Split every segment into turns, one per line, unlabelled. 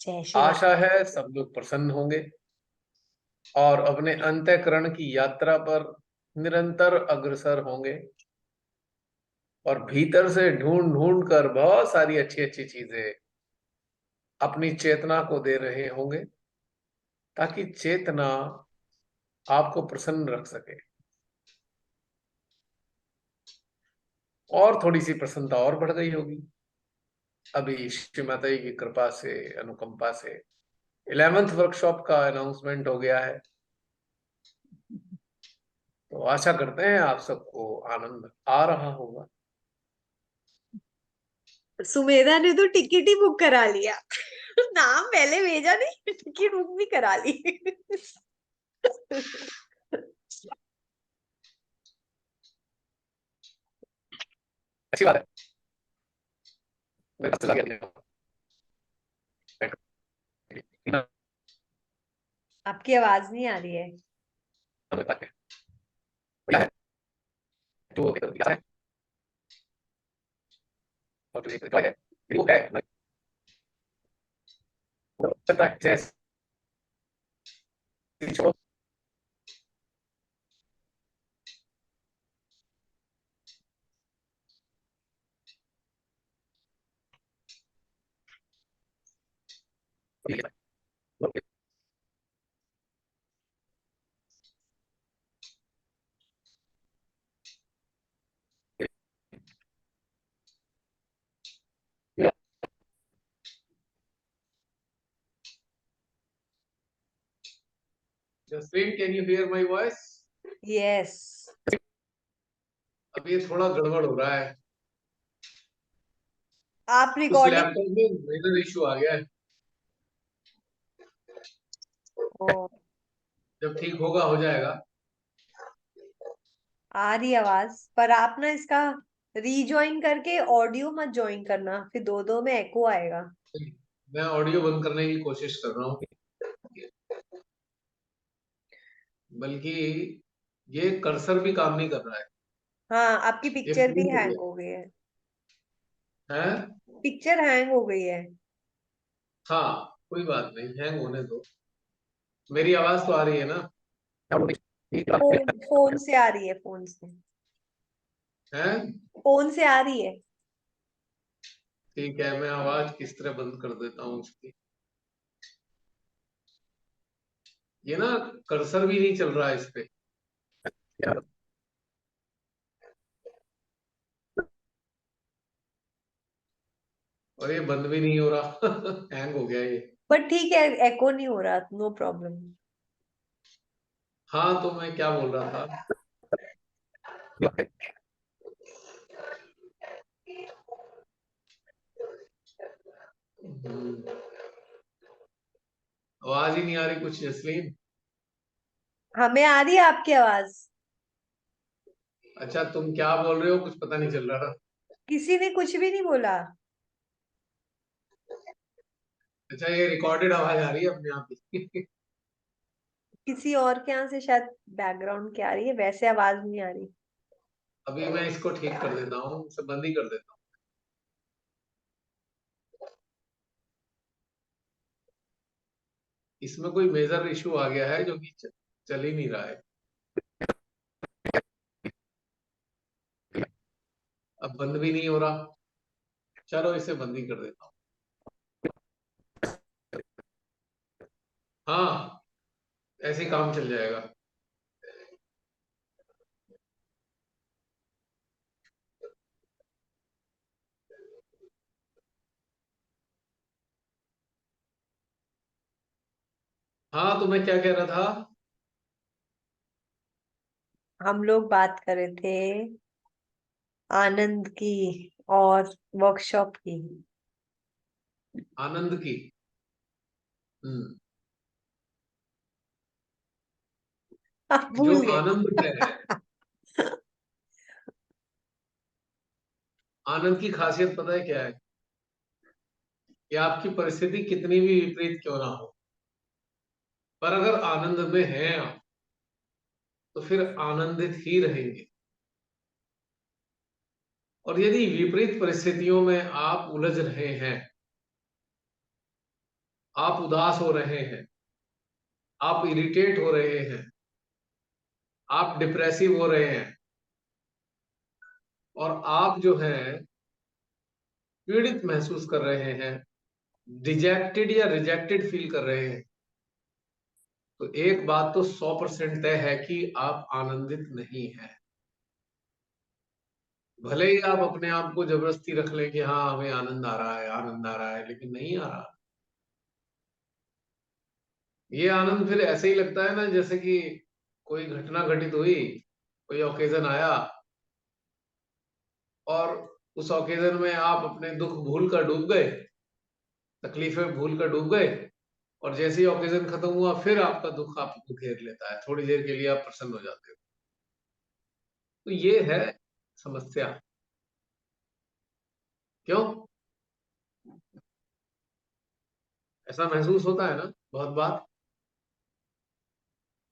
जय श्री राम।
आशा है सब लोग प्रसन्न होंगे और अपने अंतःकरण की यात्रा पर निरंतर अग्रसर होंगे और भीतर से ढूंढ ढूंढ कर बहुत सारी अच्छी अच्छी चीजें अपनी चेतना को दे रहे होंगे ताकि चेतना आपको प्रसन्न रख सके और थोड़ी सी प्रसन्नता और बढ़ गई होगी। अभी श्री माता जी की कृपा से, अनुकंपा से 11th वर्कशॉप का अनाउंसमेंट हो गया है, तो आशा करते हैं आप सबको आनंद आ रहा होगा।
सुमेधा ने तो टिकट ही बुक करा लिया। नाम पहले भेजा नहीं, टिकट बुक भी करा ली।
अच्छी बात है। मेरे पास चला गया।
आपकी आवाज नहीं आ रही है।
क्या है तो क्या है और तुझे क्या है वो है चलता है जैसे छोड़ो। Jasleen, can you hear my voice?
Yes.
अब ये थोड़ा गड़बड़ हो रहा है,
आप
उस
रिकॉर्डिंग।
लैपटॉप में मेजर इशू आ गया है। जब ठीक होगा हो जाएगा।
आ रही आवाज, पर आप ना इसका रीजॉइन करके ऑडियो मत ज्वाइन करना, फिर दो दो में एको आएगा।
मैं ऑडियो बंद करने की कोशिश कर रहा हूँ, बल्कि ये कर्सर भी काम नहीं कर रहा है।
हाँ, आपकी
ये
पिक्चर भी
फुल हो
हैंग
गया
हो गई है।
है।
पिक्चर हैंग हो गई है।
हाँ कोई बात नहीं, हैंग होने दो। मेरी आवाज तो आ रही है ना?
फोन फोन से आ रही है, फोन से।
है
फोन से आ रही है।
ठीक है, मैं आवाज किस तरह बंद कर देता हूँ इसकी। ये ना कर्सर भी नहीं चल रहा है इस पे। और ये बंद भी नहीं हो रहा। हैंग हो गया ये।
पर ठीक है, एको नहीं हो रहा, नो प्रॉब्लम।
हाँ तो मैं क्या बोल रहा था। आवाज ही नहीं आ रही कुछ जसलीन।
हमें आ रही है आपकी आवाज।
अच्छा तुम क्या बोल रहे हो कुछ पता नहीं चल रहा।
किसी ने कुछ भी नहीं बोला।
अच्छा ये रिकॉर्डेड आवाज आ रही है अपने आप ही।
किसी और के यहाँ से शायद बैकग्राउंड के आ रही है, वैसे आवाज नहीं आ रही।
अभी मैं इसको ठीक कर देता हूँ, इसे बंद ही कर देता हूँ। इसमें कोई मेजर इशू आ गया है जो कि चल ही नहीं रहा है। अब बंद भी नहीं हो रहा। चलो इसे बंद ही कर देता हूँ। हाँ ऐसे ही काम चल जाएगा। हाँ तो मैं क्या कह रहा था।
हम लोग बात कर रहे थे आनंद की और वर्कशॉप की।
आनंद की। हम्म।
आप
जो
भूल
आनंद
गए।
है, आनंद की खासियत पता है क्या है? कि आपकी परिस्थिति कितनी भी विपरीत क्यों ना हो, पर अगर आनंद में हैं आप तो फिर आनंदित ही रहेंगे। और यदि विपरीत परिस्थितियों में आप उलझ रहे हैं आप उदास हो रहे हैं, आप इरिटेट हो रहे हैं, आप डिप्रेसिव हो रहे हैं, और आप जो है पीड़ित महसूस कर रहे हैं, डिजेक्टेड या रिजेक्टेड फील कर रहे हैं, तो एक बात तो 100% तय है कि आप आनंदित नहीं है। भले ही आप अपने आप को जबरदस्ती रख लें कि हाँ हमें आनंद आ रहा है, आनंद आ रहा है, लेकिन नहीं आ रहा। ये आनंद फिर ऐसे ही लगता है ना, जैसे कि कोई घटना घटित हुई, कोई ओकेजन आया, और उस ओकेजन में आप अपने दुख भूल कर डूब गए, तकलीफें भूल कर डूब गए, और जैसे ही ओकेजन खत्म हुआ फिर आपका दुख आपको घेर लेता है, थोड़ी देर के लिए आप प्रसन्न हो जाते हो। तो ये है समस्या। क्यों? ऐसा महसूस होता है ना बहुत बार।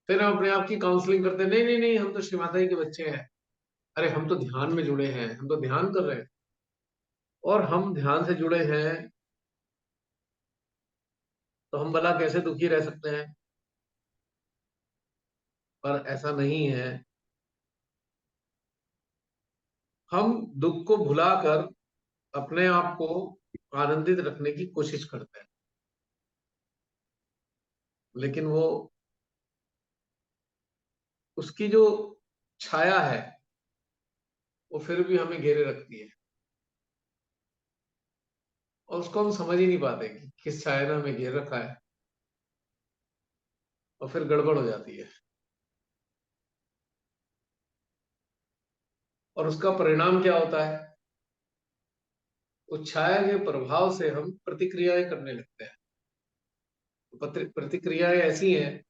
फिर हम अपने आप की काउंसलिंग करते हैं, नहीं नहीं नहीं, हम तो श्री माता जी के बच्चे हैं, अरे हम तो ध्यान में जुड़े हैं, हम तो ध्यान कर रहे हैं। और हम ध्यान से जुड़े हैं तो हम भला कैसे दुखी रह सकते हैं? पर ऐसा नहीं है। हम दुख को भुलाकर अपने आप को आनंदित रखने की कोशिश करते हैं, लेकिन वो उसकी जो छाया है वो फिर भी हमें घेरे रखती है, और उसको हम समझ ही नहीं पाते कि किस छाया ने हमें घेर रखा है, और फिर गड़बड़ हो जाती है। और उसका परिणाम क्या होता है? उस छाया के प्रभाव से हम प्रतिक्रियाएं करने लगते हैं। प्रतिक्रियाएं ऐसी हैं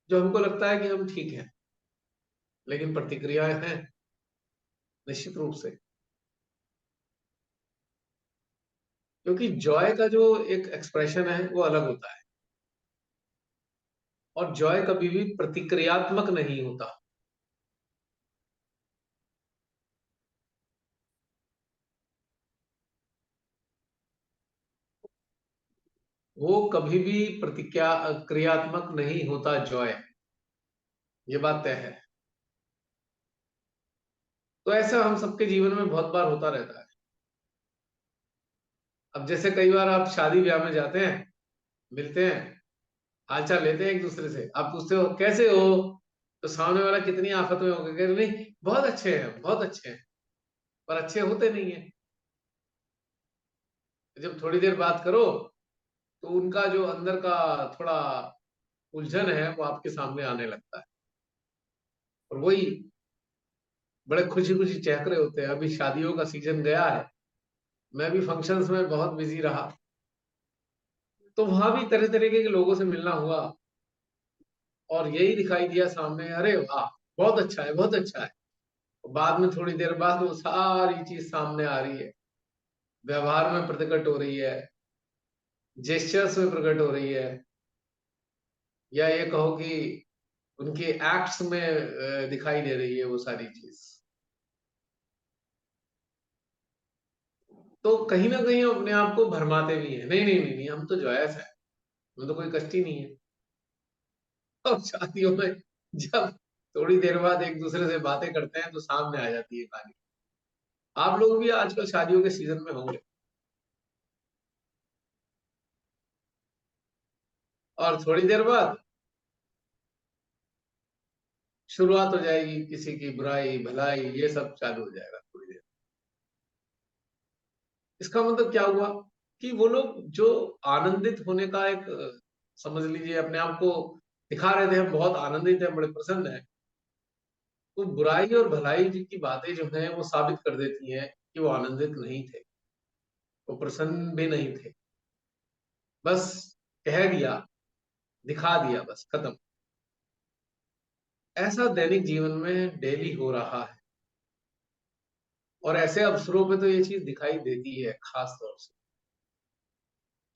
जो हमको लगता है कि हम ठीक हैं, लेकिन प्रतिक्रियाएं हैं निश्चित रूप से। क्योंकि जॉय का जो एक एक्सप्रेशन है वो अलग होता है, और जॉय कभी भी प्रतिक्रियात्मक नहीं होता। वो कभी भी प्रतिक्रिया क्रियात्मक नहीं होता जॉय, ये बात तय है। तो ऐसा हम सबके जीवन में बहुत बार होता रहता है। अब जैसे कई बार आप शादी ब्याह में जाते हैं, मिलते हैं, हालचाल लेते हैं एक दूसरे से, आप पूछते हो कैसे हो, तो सामने वाला कितनी आफत में होकर कह रहे, नहीं बहुत अच्छे हैं, बहुत अच्छे हैं, पर अच्छे होते नहीं है। जब थोड़ी देर बात करो तो उनका जो अंदर का थोड़ा उलझन है वो आपके सामने आने लगता है, और वही बड़े खुशी खुशी चहक रहे होते हैं। अभी शादियों का सीजन गया है, मैं भी फंक्शंस में बहुत बिजी रहा, तो वहां भी तरह तरीके के लोगों से मिलना हुआ, और यही दिखाई दिया सामने, अरे वाह बहुत अच्छा है, बहुत अच्छा है। बाद में थोड़ी देर बाद वो सारी चीज सामने आ रही है, व्यवहार में प्रकट हो रही है, जेस्चर्स में प्रकट हो रही है, या ये कहो कि उनके एक्ट्स में दिखाई दे रही है वो सारी चीज। तो कहीं ना कहीं हम अपने आप को भरमाते भी हैं, नहीं नहीं नहीं नहीं, हम तो जॉयस है, हमें तो कोई कष्ट ही नहीं है। और शादियों में जब थोड़ी देर बाद एक दूसरे से बातें करते हैं तो सामने आ जाती है कहानी। आप लोग भी आजकल शादियों के सीजन में होंगे, और थोड़ी देर बाद शुरुआत हो जाएगी किसी की बुराई भलाई, ये सब चालू हो जाएगा थोड़ी देर। इसका मतलब क्या हुआ कि वो लोग जो आनंदित होने का एक समझ लीजिए अपने आप को दिखा रहे थे, हम बहुत आनंदित हैं, बड़े प्रसन्न हैं, तो बुराई और भलाई जी की बातें जो हैं वो साबित कर देती हैं कि वो आनंदित नहीं थे, वो प्रसन्न भी नहीं थे। बस कह दिया, दिखा दिया, बस खत्म। ऐसा दैनिक जीवन में डेली हो रहा है, और ऐसे अवसरों पे तो ये चीज दिखाई देती है खास तौर से।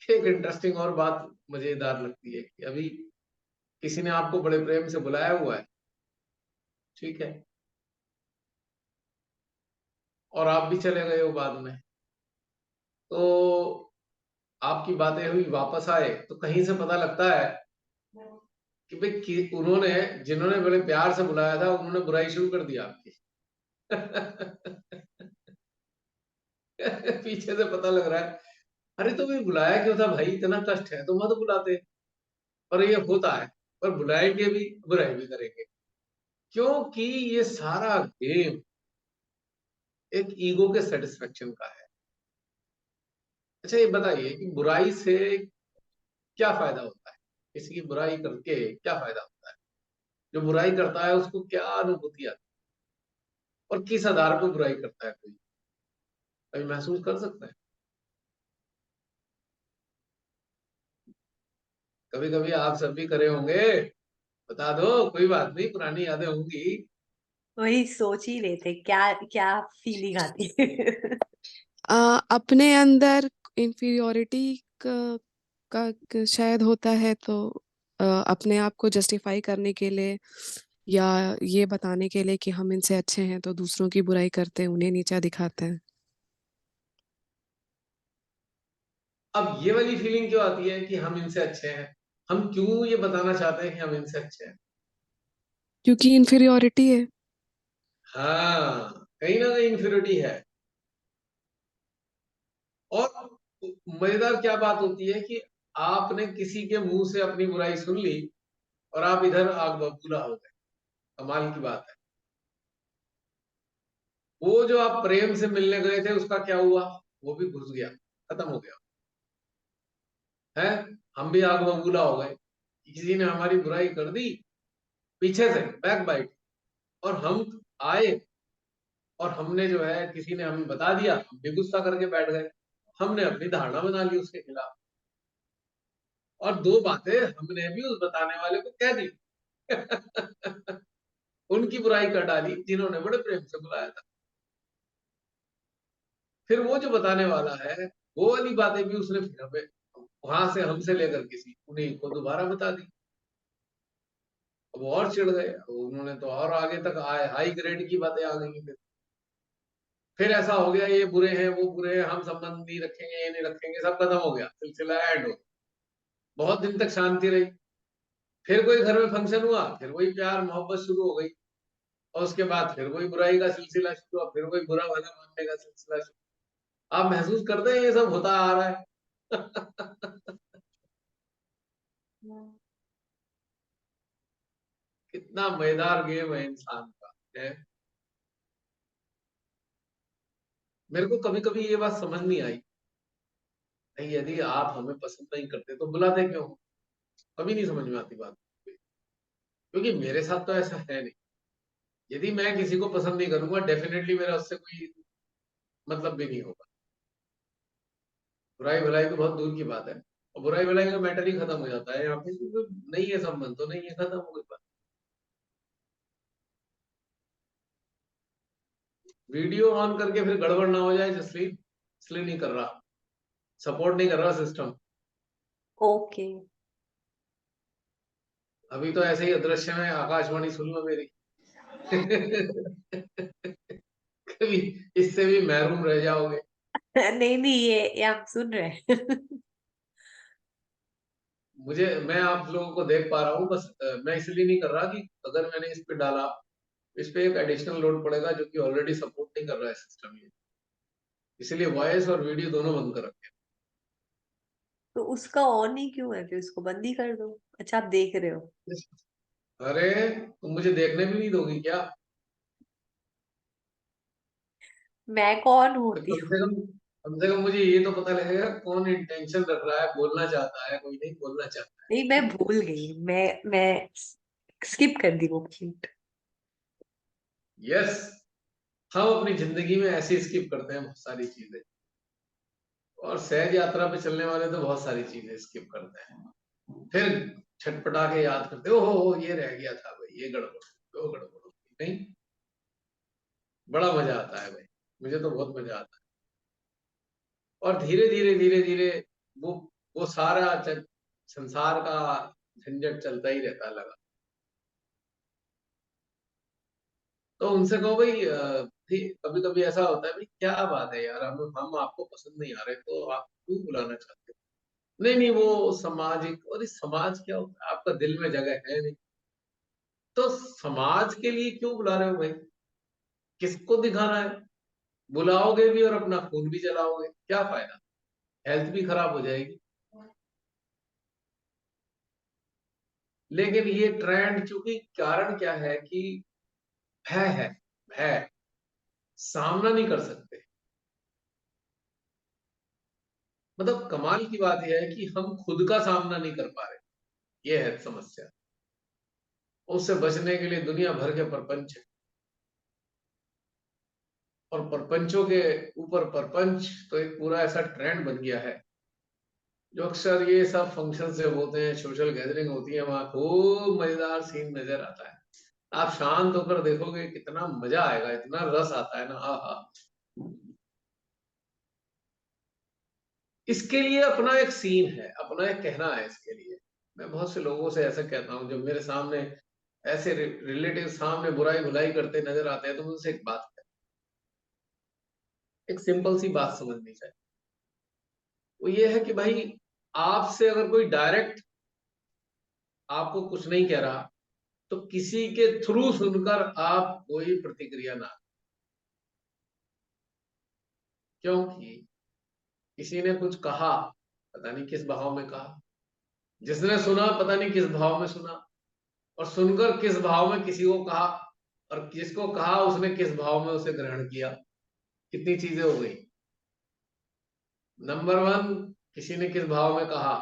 एक इंटरेस्टिंग और बात मजेदार लगती है कि अभी किसी ने आपको बड़े प्रेम से बुलाया हुआ है, ठीक है, और आप भी चले गए हो बाद में, तो आपकी बातें हुई, वापस आए, तो कहीं से पता लगता है कि भाई उन्होंने, जिन्होंने बड़े प्यार से बुलाया था, उन्होंने बुराई शुरू कर दी आपकी। पीछे से पता लग रहा है, अरे तो भी बुलाया क्यों था भाई, इतना कष्ट है तो मत बुलाते। और ये होता है, पर बुलाएंगे भी, बुराई भी करेंगे, क्योंकि ये सारा गेम एक ईगो के सेटिस्फेक्शन का है। अच्छा ये बताइए कि बुराई से क्या फायदा होता है, किसी की बुराई करके क्या फायदा होता है? जो बुराई करता है उसको क्या अनुभूति आती है, और किस आधार पर बुराई करता है कोई, अभी महसूस कर सकते हैं? कभी कभी आप सब भी करे होंगे, बता दो, कोई बात नहीं, पुरानी यादें होंगी।
वही सोच ही रहे थे क्या क्या फीलिंग आती है।
अपने अंदर इंफीरियोरिटी का शायद होता है, तो अपने आप को जस्टिफाई करने के लिए या ये बताने के लिए कि हम इनसे अच्छे हैं, तो दूसरों की बुराई करते हैं, उन्हें नीचा दिखाते हैं।
अब ये वाली फीलिंग क्यों आती है कि हम इनसे अच्छे हैं? हम क्यों ये बताना चाहते हैं कि हम इनसे अच्छे हैं?
क्योंकि इंफीरियोरिटी है।
हाँ, कहीं ना कहीं इंफिनिटी है। और मजेदार क्या बात होती है कि आपने किसी के मुंह से अपनी बुराई सुन ली, और आप इधर आग बबूला हो गए। कमाल की बात है। वो जो आप प्रेम से मिलने गए थे, उसका क्या हुआ? वो भी घुस गया, खत्म हो गया है। हम भी आग बबूला हो गए, किसी ने हमारी बुराई कर दी पीछे से, बैक बाइट। और हम आए, और हमने जो है, किसी ने हमें बता दिया, हम भी गुस्सा करके बैठ गए, हमने अपनी धारणा बना ली उसके खिलाफ, और दो बातें हमने भी उस बताने वाले को कह दी। उनकी बुराई कर डाली जिन्होंने बड़े प्रेम से बुलाया था। फिर वो जो बताने वाला है, वो वाली बातें भी उसने फिर हमें, वहां से हमसे लेकर किसी उन्हीं को दोबारा बता दी। अब वो और चिढ़ गए, अब उन्होंने तो और आगे तक आए, हाई ग्रेड की बातें आ गई। फिर ऐसा हो गया, ये बुरे हैं, वो बुरे हैं, हम संबंध नहीं रखेंगे, ये नहीं रखेंगे, सब खत्म हो गया, सिलसिला एंड हो गया। बहुत दिन तक शांति रही। फिर कोई घर में फंक्शन हुआ, फिर वही प्यार मोहब्बत शुरू हो गई, और उसके बाद फिर वही बुराई का सिलसिला शुरू हुआ, फिर वही बुरा वाला मानने का सिलसिला शुरू। आप महसूस करते हैं ये सब होता आ रहा है? कितना मजेदार गेम है इंसान का है। मेरे को कभी कभी ये बात समझ नहीं आई, नहीं, यदि आप हमें पसंद नहीं करते तो बुलाते क्यों? कभी नहीं समझ में आती बात, क्योंकि मेरे साथ तो ऐसा है नहीं। यदि मैं किसी को पसंद नहीं करूंगा, डेफिनेटली मेरा उससे कोई मतलब भी नहीं होगा। बुराई भलाई तो बहुत दूर की बात है, और बुराई भलाई का मैटर ही खत्म हो जाता है यहाँ पे, क्योंकि नहीं है संबंध, तो नहीं है, खत्म हो गई बात। वीडियो ऑन करके फिर गड़बड़ ना हो जाए, इसलिए नहीं कर रहा, सपोर्ट नहीं कर रहा सिस्टम।
ओके।
अभी तो ऐसे ही अदृश्य में आकाशवाणी सुन लो मेरी। कभी इससे भी महरूम रह जाओगे।
नहीं नहीं, ये हम सुन रहे हैं।
मैं आप लोगों को देख पा रहा हूँ, बस मैं इसलिए नहीं कर रहा कि अगर मैंने इस पे डाला, इस पे एक एडिशनल लोड पड़ेगा जो कि ऑलरेडी सपोर्ट नहीं कर रहा है सिस्टम ये, इसलिए वॉइस और वीडियो दोनों बंद कर रखे
तो उसका ऑन ही क्यों है, फिर उसको बंद ही कर दो। अच्छा, आप देख रहे हो?
हैं। अरे तुम मुझे देखने भी नहीं दोगी क्या?
मैं कौन
तो
होती हूँ?
कम से कम मुझे ये तो पता लगेगा कौन इंटेंशन रख रहा है, बोलना चाहता है, कोई नहीं बोलना चाहता
नहीं, मैं भूल गई। मैं स्किप कर दी वो प्लीट।
है। यस, हम अपनी जिंदगी में ऐसे स्किप करते हैं बहुत सारी चीजें, और सहज यात्रा पे चलने वाले तो बहुत सारी चीजें स्किप करते हैं, फिर छटपटा के याद करते हो ये रह गया था भाई, ये गड़बड़, वो गड़बड़ नहीं। बड़ा मजा आता है भाई, मुझे तो बहुत मजा आता है। और धीरे धीरे धीरे धीरे वो वो सारा संसार का झंझट चलता ही रहता है लगा। तो उनसे कहो भाई, कभी कभी ऐसा होता है भाई, क्या बात है यार, हम आपको पसंद नहीं आ रहे, तो आप क्यों बुलाना चाहते हो? नहीं नहीं, वो सामाजिक, और इस समाज क्या होता है, आपका दिल में जगह है नहीं, तो समाज के लिए क्यों बुला रहे हो भाई? किसको दिखाना है? बुलाओगे भी और अपना खून भी जलाओगे, क्या फायदा? हेल्थ भी खराब हो जाएगी। लेकिन ये ट्रेंड, चूंकि कारण क्या है कि भय है, भय, सामना नहीं कर सकते। मतलब कमाल की बात यह है कि हम खुद का सामना नहीं कर पा रहे, ये है समस्या। उससे बचने के लिए दुनिया भर के प्रपंच है, और प्रपंचों के ऊपर प्रपंच, तो एक पूरा ऐसा ट्रेंड बन गया है, जो अक्सर ये सब फंक्शन से होते हैं, सोशल गैदरिंग होती है, वहां खूब मजेदार सीन नजर आता है। आप शांत होकर देखोगे, कितना मजा आएगा, इतना रस आता है ना, हा हा। इसके लिए अपना एक सीन है, अपना एक कहना है इसके लिए। मैं बहुत से लोगों से ऐसा कहता हूँ, जब मेरे सामने ऐसे रिलेटिव सामने बुराई भुलाई करते नजर आते हैं, तो मुझसे एक बात है, एक सिंपल सी बात समझनी चाहिए। वो ये है कि भाई, आपसे अगर कोई डायरेक्ट आपको कुछ नहीं कह रहा, तो किसी के थ्रू सुनकर आप कोई प्रतिक्रिया ना, क्योंकि किसी ने कुछ कहा, पता नहीं किस भाव में कहा, जिसने सुना पता नहीं किस भाव में सुना, और सुनकर किस भाव में किसी को कहा, और किसको कहा उसने किस भाव में उसे ग्रहण किया। कितनी चीजें हो गई। नंबर वन, किसी ने किस भाव में कहा।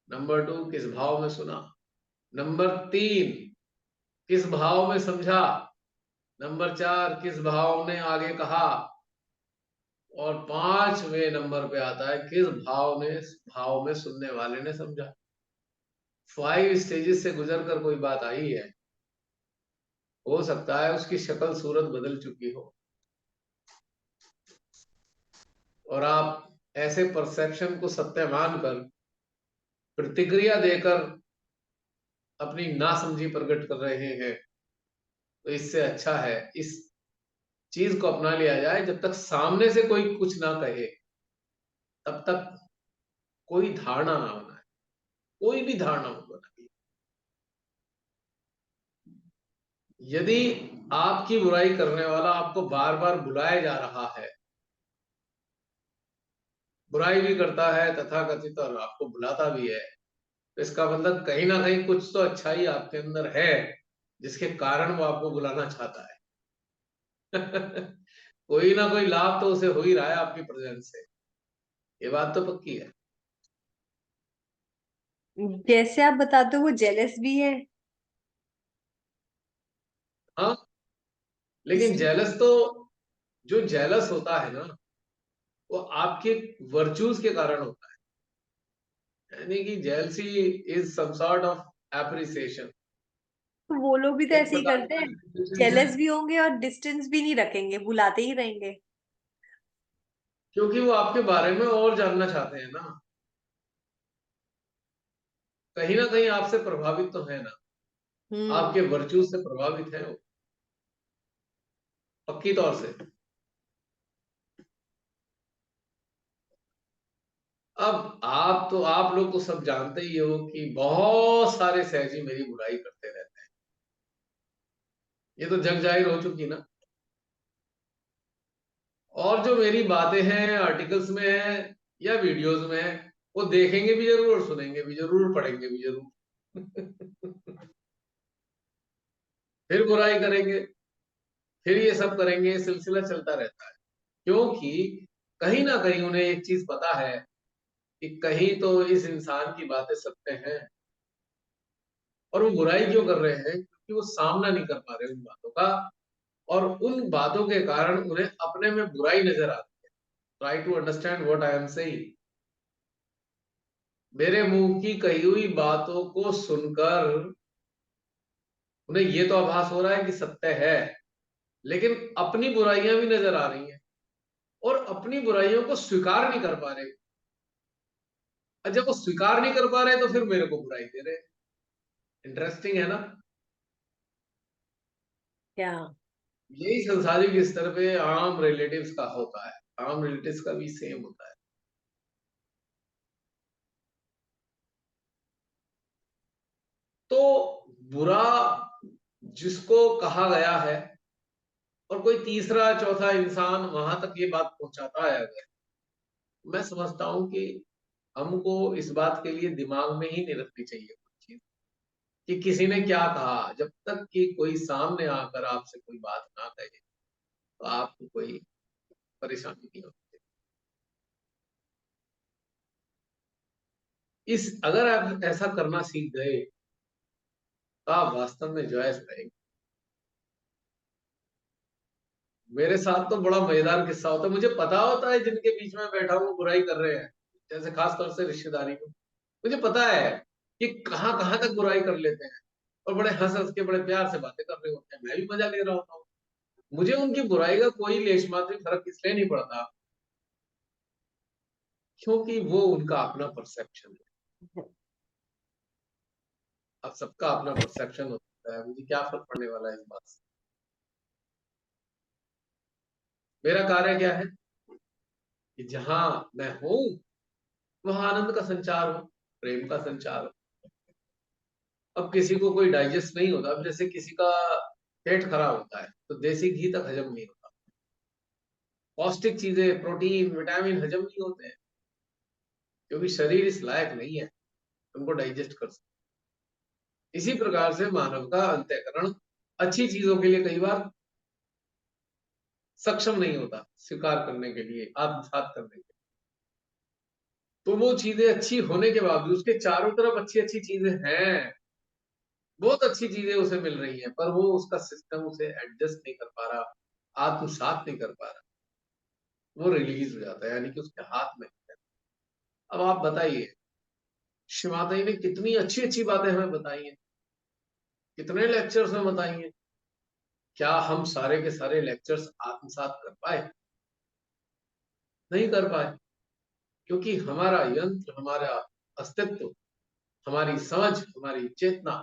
नंबर टू, किस भाव में सुना। नंबर तीन, किस भाव में समझा। नंबर चार, किस भाव ने आगे कहा। और पांचवें नंबर पे आता है, किस भाव में सुनने वाले ने समझा। 5 स्टेजेस से गुजर कर कोई बात आई है। हो सकता है उसकी शक्ल सूरत बदल चुकी हो, और आप ऐसे परसेप्शन को सत्य मानकर प्रतिक्रिया देकर अपनी नासमझी प्रकट कर रहे हैं। तो इससे अच्छा है इस चीज को अपना लिया जाए, जब तक सामने से कोई कुछ ना कहे, तब तक कोई धारणा ना बनाए, कोई भी धारणा मत बनाइए। यदि आपकी बुराई करने वाला आपको बार बार बुलाया जा रहा है, बुराई भी करता है तथाकथित, और आपको बुलाता भी है, तो इसका मतलब कहीं ना कहीं कुछ तो अच्छाई आपके अंदर है, जिसके कारण वो आपको बुलाना चाहता है। कोई ना कोई लाभ तो उसे हो ही रहा है आपकी प्रेजेंस से, ये बात तो पक्की है।
जैसे आप बताते हो वो जेलस भी है।
हाँ, लेकिन
इसलिए
जेलस तो, जो जेलस होता है ना, वो आपके वर्चूज के कारण होता है। यानी कि jealousy is some sort of appreciation,
तो वो लोग भी तो
एक
ऐसे ही
प्रकार
करते
का
हैं।
appreciation
जेलस
है,
भी होंगे और डिस्टेंस भी नहीं रखेंगे, बुलाते ही रहेंगे।
क्योंकि वो आपके बारे में और जानना चाहते हैं ना, कहीं ना कहीं आपसे प्रभावित तो है ना,
हम्म।
आपके वर्चूज से प्रभावित है वो, पक्की तौर से। अब आप लोग तो सब जानते ही हो कि बहुत सारे सहजी मेरी बुराई करते रहते हैं, ये तो जग जाहिर हो चुकी ना। और जो मेरी बातें हैं आर्टिकल्स में है या वीडियोस में है, वो देखेंगे भी जरूर और सुनेंगे भी जरूर, पढ़ेंगे भी जरूर। फिर बुराई करेंगे, फिर ये सब करेंगे, सिलसिला चलता रहता है। क्योंकि कहीं ना कहीं उन्हें एक चीज पता है कि कहीं तो इस इंसान की बातें सत्य हैं, और वो बुराई क्यों कर रहे हैं, क्योंकि वो सामना नहीं कर पा रहे उन बातों का, और उन बातों के कारण उन्हें अपने में बुराई नजर आती है। Try to understand what I am saying. मेरे मुंह की कही हुई बातों को सुनकर उन्हें ये तो आभास हो रहा है कि सत्य है, लेकिन अपनी बुराइयां भी नजर आ रही हैं, और अपनी बुराइयों को स्वीकार नहीं कर पा रहे। और जब वो स्वीकार नहीं कर पा रहे, तो फिर मेरे को बुराई दे रहे। इंटरेस्टिंग है ना।
क्या?
यही संसारिक स्तर पे आम रिलेटिव्स का होता है, आम रिलेटिव्स का भी सेम होता है। बुरा जिसको कहा गया है और कोई तीसरा चौथा इंसान वहां तक ये बात पहुंचाता है, अगर मैं समझता हूं कि हमको इस बात के लिए दिमाग में ही नहीं रखनी चाहिए कुछ चीज कि किसी ने क्या कहा। जब तक कि कोई सामने आकर आपसे कोई बात ना कहे तो आपको कोई परेशानी नहीं होती। इस अगर आप ऐसा करना सीख गए तो आप वास्तव में जॉयस रहेंगे। मेरे साथ तो बड़ा मजेदार किस्सा होता है। मुझे पता होता है जिनके बीच में बैठा हूँ बुराई कर रहे हैं, जैसे खास तौर से रिश्तेदारी में, मुझे पता है कि कहाँ कहाँ तक बुराई कर लेते हैं और बड़े हंस हंस के बड़े प्यार से बातें कर रहे होते हैं। मैं भी मजा ले रहा होता हूँ। मुझे उनकी बुराई का कोई लेश मात्र फर्क इसलिए नहीं पड़ता क्योंकि वो उनका अपना परसेप्शन है। अब सबका अपना परसेप्शन होता है, मुझे क्या फर्क पड़ने वाला है इस बात से। मेरा कार्य क्या है कि जहां मैं हूं वहां आनंद का संचार हो, प्रेम का संचार हो। अब किसी को कोई डाइजेस्ट नहीं होता। अब जैसे किसी का पेट खराब होता है तो देसी घी तक हजम नहीं होता, पौष्टिक चीजें प्रोटीन विटामिन हजम नहीं होते हैं क्योंकि शरीर इस लायक नहीं है उनको डाइजेस्ट कर सके। इसी प्रकार से मानव का अंतःकरण अच्छी चीजों के लिए कई बार सक्षम नहीं होता स्वीकार करने के लिए, आत्मसात करने के लिए। तो वो चीजें अच्छी होने के बावजूद उसके चारों तरफ अच्छी अच्छी चीजें हैं, बहुत अच्छी चीजें उसे मिल रही हैं, पर वो उसका सिस्टम उसे एडजस्ट नहीं कर पा रहा, आत्मसात नहीं कर पा रहा, वो रिलीज हो जाता है, यानी कि उसके हाथ में है। अब आप बताइए, शिवाताई ने कितनी अच्छी अच्छी बातें हमें बताई हैं, कितने लेक्चर्स में बताई हैं। क्या हम सारे के सारे लेक्चर्स आत्मसात कर पाए? नहीं कर पाए, क्योंकि हमारा यंत्र, हमारा अस्तित्व, हमारी समझ, हमारी चेतना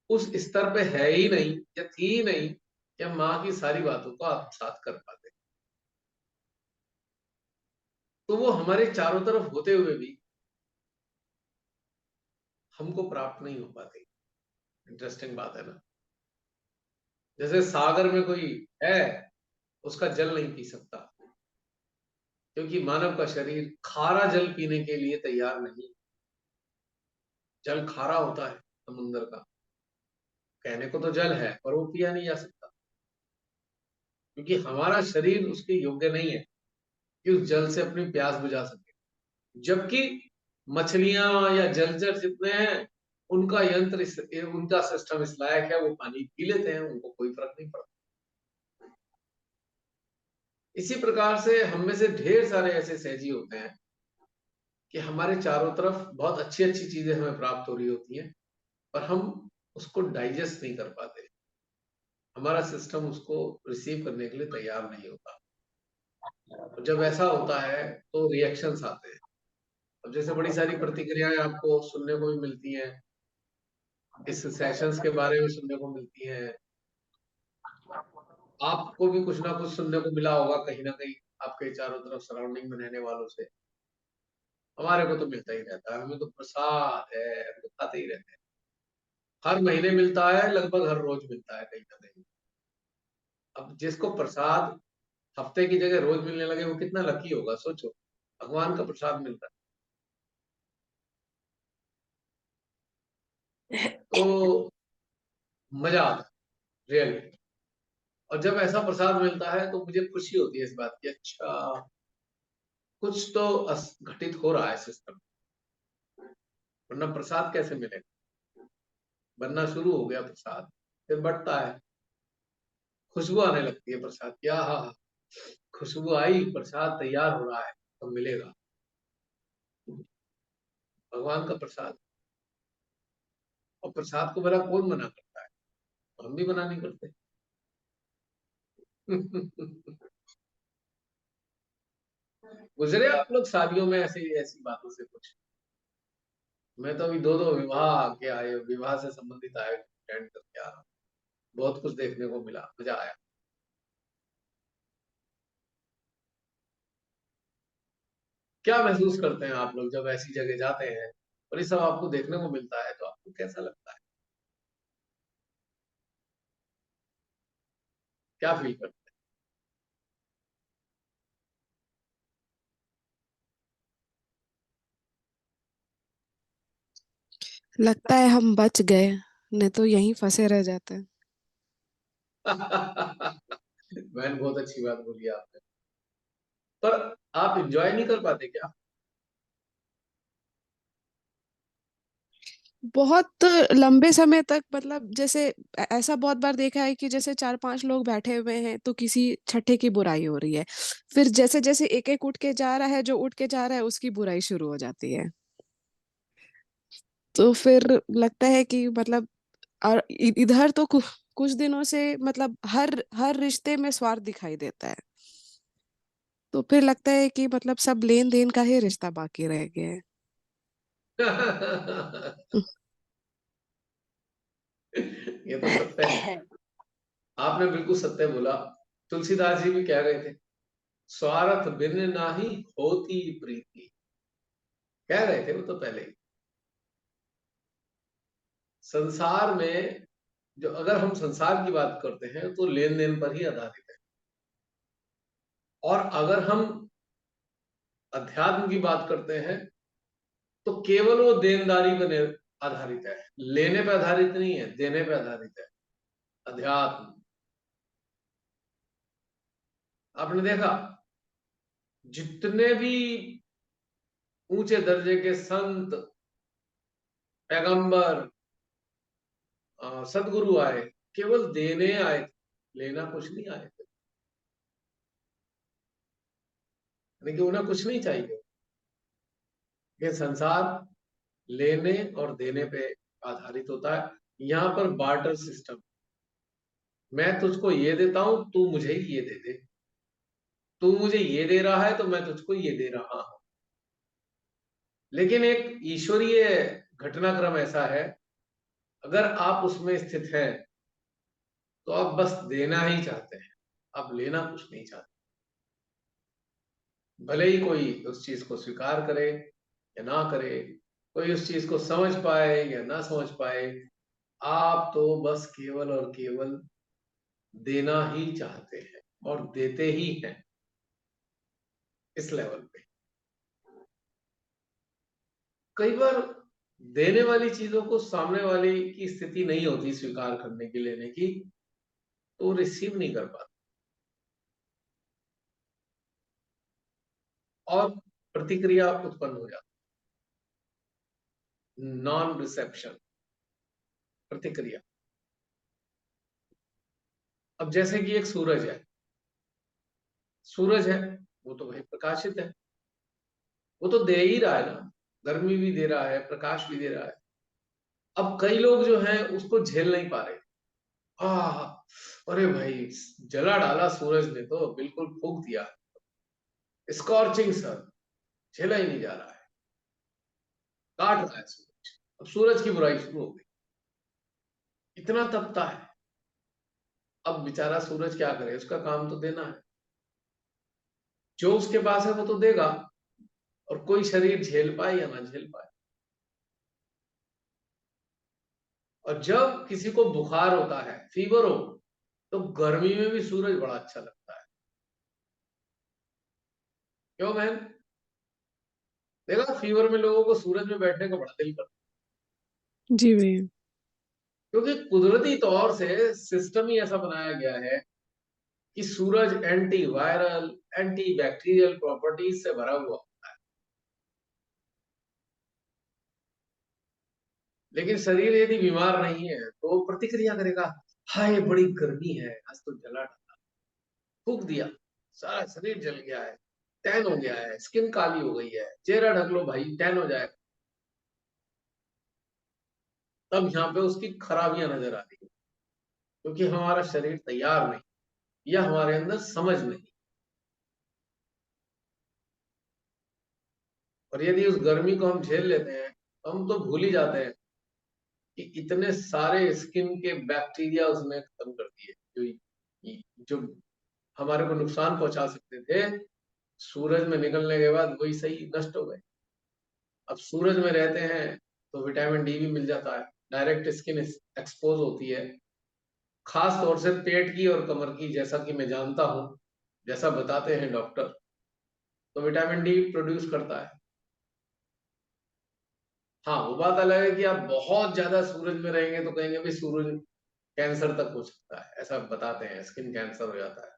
उस स्तर पे है ही नहीं या थी ही नहीं कि हम माँ की सारी बातों को आत्मसात कर पाते। तो वो हमारे चारों तरफ होते हुए भी हमको प्राप्त नहीं हो पाती। इंटरेस्टिंग बात है ना। जैसे सागर में कोई है, उसका जल नहीं पी सकता क्योंकि मानव का शरीर खारा जल पीने के लिए तैयार नहीं। जल खारा होता है समुद्र का, कहने को तो जल है पर वो पिया नहीं जा सकता क्योंकि हमारा शरीर उसके योग्य नहीं है कि उस जल से अपनी प्यास बुझा सके। जबकि मछलियां या जलचर जितने हैं उनका यंत्र उनका सिस्टम इस लायक है, वो पानी पी लेते हैं, उनको कोई फर्क नहीं पड़ता। इसी प्रकार से हम में से ढेर सारे ऐसे सहजी होते हैं कि हमारे चारों तरफ बहुत अच्छी अच्छी चीजें हमें प्राप्त हो रही होती हैं पर हम उसको डाइजेस्ट नहीं कर पाते, हमारा सिस्टम उसको रिसीव करने के लिए तैयार नहीं होता। और जब ऐसा होता है तो रिएक्शंस आते हैं। अब जैसे बड़ी सारी प्रतिक्रियाएं आपको सुनने को भी मिलती हैं, इस सेशंस के बारे में सुनने को मिलती हैं। आपको भी कुछ ना कुछ सुनने को मिला होगा कहीं ना कहीं आपके चारों तरफ सराउंडिंग में रहने वालों से। हमारे को तो मिलता ही रहता है, हमें तो प्रसाद है, हम तो खाते ही रहते हैं। हर महीने मिलता है, लगभग हर रोज मिलता है कहीं ना कहीं। अब जिसको प्रसाद हफ्ते की जगह रोज मिलने लगे वो कितना लकी होगा, सोचो। भगवान का प्रसाद मिल रहा
है।
है तो मजा आता है रियली। और जब ऐसा प्रसाद मिलता है तो मुझे खुशी होती है इस बात की, अच्छा कुछ तो घटित हो रहा है सिस्टम, वरना प्रसाद कैसे मिलेगा। बनना शुरू हो गया प्रसाद, फिर बढ़ता है, खुशबू आने लगती है प्रसाद की, हाँ, खुशबू आई, प्रसाद तैयार हो रहा है, तो मिलेगा। भगवान का प्रसाद। और प्रसाद को भला कौन मना करता है? हम भी मना नहीं करते। गुजरे आप लोग शादियों में ऐसी ऐसी बातों से कुछ? मैं तो अभी दो दो विवाह के आए, विवाह से संबंधित आए अटेंड करके आ रहा हूँ। बहुत कुछ देखने को मिला, मजा आया। क्या महसूस करते हैं आप लोग जब ऐसी जगह जाते हैं और ये सब आपको देखने को मिलता है तो आपको कैसा लगता है, क्या फील करते
लगता है हम बच गए, नहीं तो यहीं फंसे रह जाते।
हैं? बहन बहुत अच्छी बात बोली आपने, पर आप एंजॉय नहीं कर पाते क्या?
बहुत लंबे समय तक, मतलब जैसे ऐसा बहुत बार देखा है कि जैसे 4-5 लोग बैठे हुए हैं तो किसी छठे की बुराई हो रही है, फिर जैसे जैसे एक एक उठ के जा रहा है, जो उठ के जा रहा है उसकी बुराई शुरू हो जाती है। तो फिर लगता है कि मतलब, और इधर तो कुछ दिनों से मतलब हर हर रिश्ते में स्वार्थ दिखाई देता है। तो फिर लगता है कि मतलब सब लेन देन का ही रिश्ता बाकी रह गया है।
ये तो सत्य है, आपने बिल्कुल सत्य बोला। तुलसीदास जी भी कह रहे थे, स्वार्थ बिन नाही होती प्रीति, कह रहे थे वो तो पहले ही। संसार में जो, अगर हम संसार की बात करते हैं तो लेन देन पर ही आधारित है, और अगर हम अध्यात्म की बात करते हैं तो केवल वो देनदारी पर आधारित है, लेने पे आधारित नहीं है, देने पे आधारित है अध्यात्म। आपने देखा, जितने भी ऊंचे दर्जे के संत, पैगंबर, सदगुरु आए, केवल देने आए थे, लेना कुछ नहीं आए थे। यानी कि उन्हें कुछ नहीं चाहिए। ये संसार लेने और देने पे आधारित होता है। यहाँ पर बार्टर सिस्टम, मैं तुझको ये देता हूं, तू मुझे ये दे दे, तू मुझे ये दे रहा है तो मैं तुझको ये दे रहा हूं। लेकिन एक ईश्वरीय घटनाक्रम ऐसा है, अगर आप उसमें स्थित हैं तो आप बस देना ही चाहते हैं, आप लेना कुछ नहीं चाहते। भले ही कोई उस चीज को स्वीकार करे या ना करे, कोई उस चीज को समझ पाए या ना समझ पाए, आप तो बस केवल और केवल देना ही चाहते हैं और देते ही हैं, इस लेवल पे। कई बार देने वाली चीजों को सामने वाले की स्थिति नहीं होती स्वीकार करने की, लेने की, तो रिसीव नहीं कर पाते और प्रतिक्रिया उत्पन्न हो जाती, नॉन रिसेप्शन, प्रतिक्रिया। अब जैसे कि एक सूरज है, सूरज है, वो तो भाई प्रकाशित है, वो तो दे ही रहा है ना, गर्मी भी दे रहा है, प्रकाश भी दे रहा है। अब कई लोग जो हैं उसको झेल नहीं पा रहे। अरे भाई, जला डाला सूरज ने, तो बिल्कुल फूक दिया, स्कॉर्चिंग सन, झेला ही नहीं जा रहा है, काट रहा है सूरज। अब सूरज की बुराई शुरू हो गई, इतना तपता है। अब बेचारा सूरज क्या करे, उसका काम तो देना है, जो उसके पास है वो तो देगा, और कोई शरीर झेल पाए या ना झेल पाए। और जब किसी को बुखार होता है, फीवर हो, तो गर्मी में भी सूरज बड़ा अच्छा लगता है। क्यों बहन? देखा, फीवर में लोगों को सूरज में बैठने का बड़ा दिल करता
जी भैया।
है, क्योंकि कुदरती तौर से सिस्टम ही ऐसा बनाया गया है कि सूरज anti viral, anti bacterial properties से भरा हुआ। लेकिन शरीर यदि बीमार नहीं है तो प्रतिक्रिया करेगा, हाय बड़ी गर्मी है, आज तो जला डाला, फूक दिया, सारा शरीर जल गया है, टैन हो गया है, स्किन काली हो गई है, चेहरा ढक लो भाई, टैन हो जाएगा। तब यहाँ पे उसकी खराबियां नजर आती है, क्योंकि हमारा शरीर तैयार नहीं, या हमारे अंदर समझ नहीं। और यदि उस गर्मी को हम झेल लेते हैं तो हम तो भूल ही जाते हैं कि इतने सारे स्किन के बैक्टीरिया उसने खत्म कर दिए, जो हमारे को नुकसान पहुंचा सकते थे, सूरज में निकलने के बाद वही सही नष्ट हो गए। अब सूरज में रहते हैं तो विटामिन डी भी मिल जाता है, डायरेक्ट स्किन एक्सपोज होती है, खास तौर से पेट की और कमर की, जैसा कि मैं जानता हूं, जैसा बताते हैं डॉक्टर, तो विटामिन डी प्रोड्यूस करता है। हाँ, वो बात अलग है कि आप बहुत ज्यादा सूरज में रहेंगे तो कहेंगे भाई सूरज कैंसर तक हो सकता है, ऐसा बताते हैं, स्किन कैंसर हो जाता है।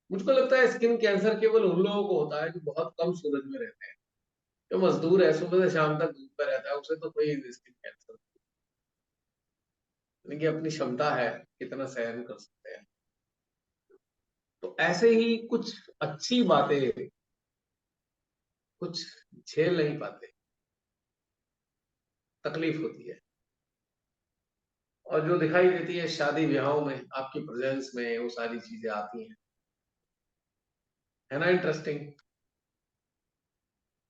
मुझको लगता है स्किन कैंसर केवल उन लोगों को होता है जो बहुत कम सूरज में रहते हैं। जो मजदूर है, सुबह से शाम तक धूप में रहता है, उसे तो कोई स्किन कैंसर, यानी कि अपनी क्षमता है कितना सहन कर सकते हैं। तो ऐसे ही कुछ अच्छी बातें कुछ झेल नहीं पाते, तकलीफ होती है, और जो दिखाई देती है शादी ब्याहों में, आपकी प्रेजेंस में वो सारी चीजें आती हैं, है ना इंटरेस्टिंग।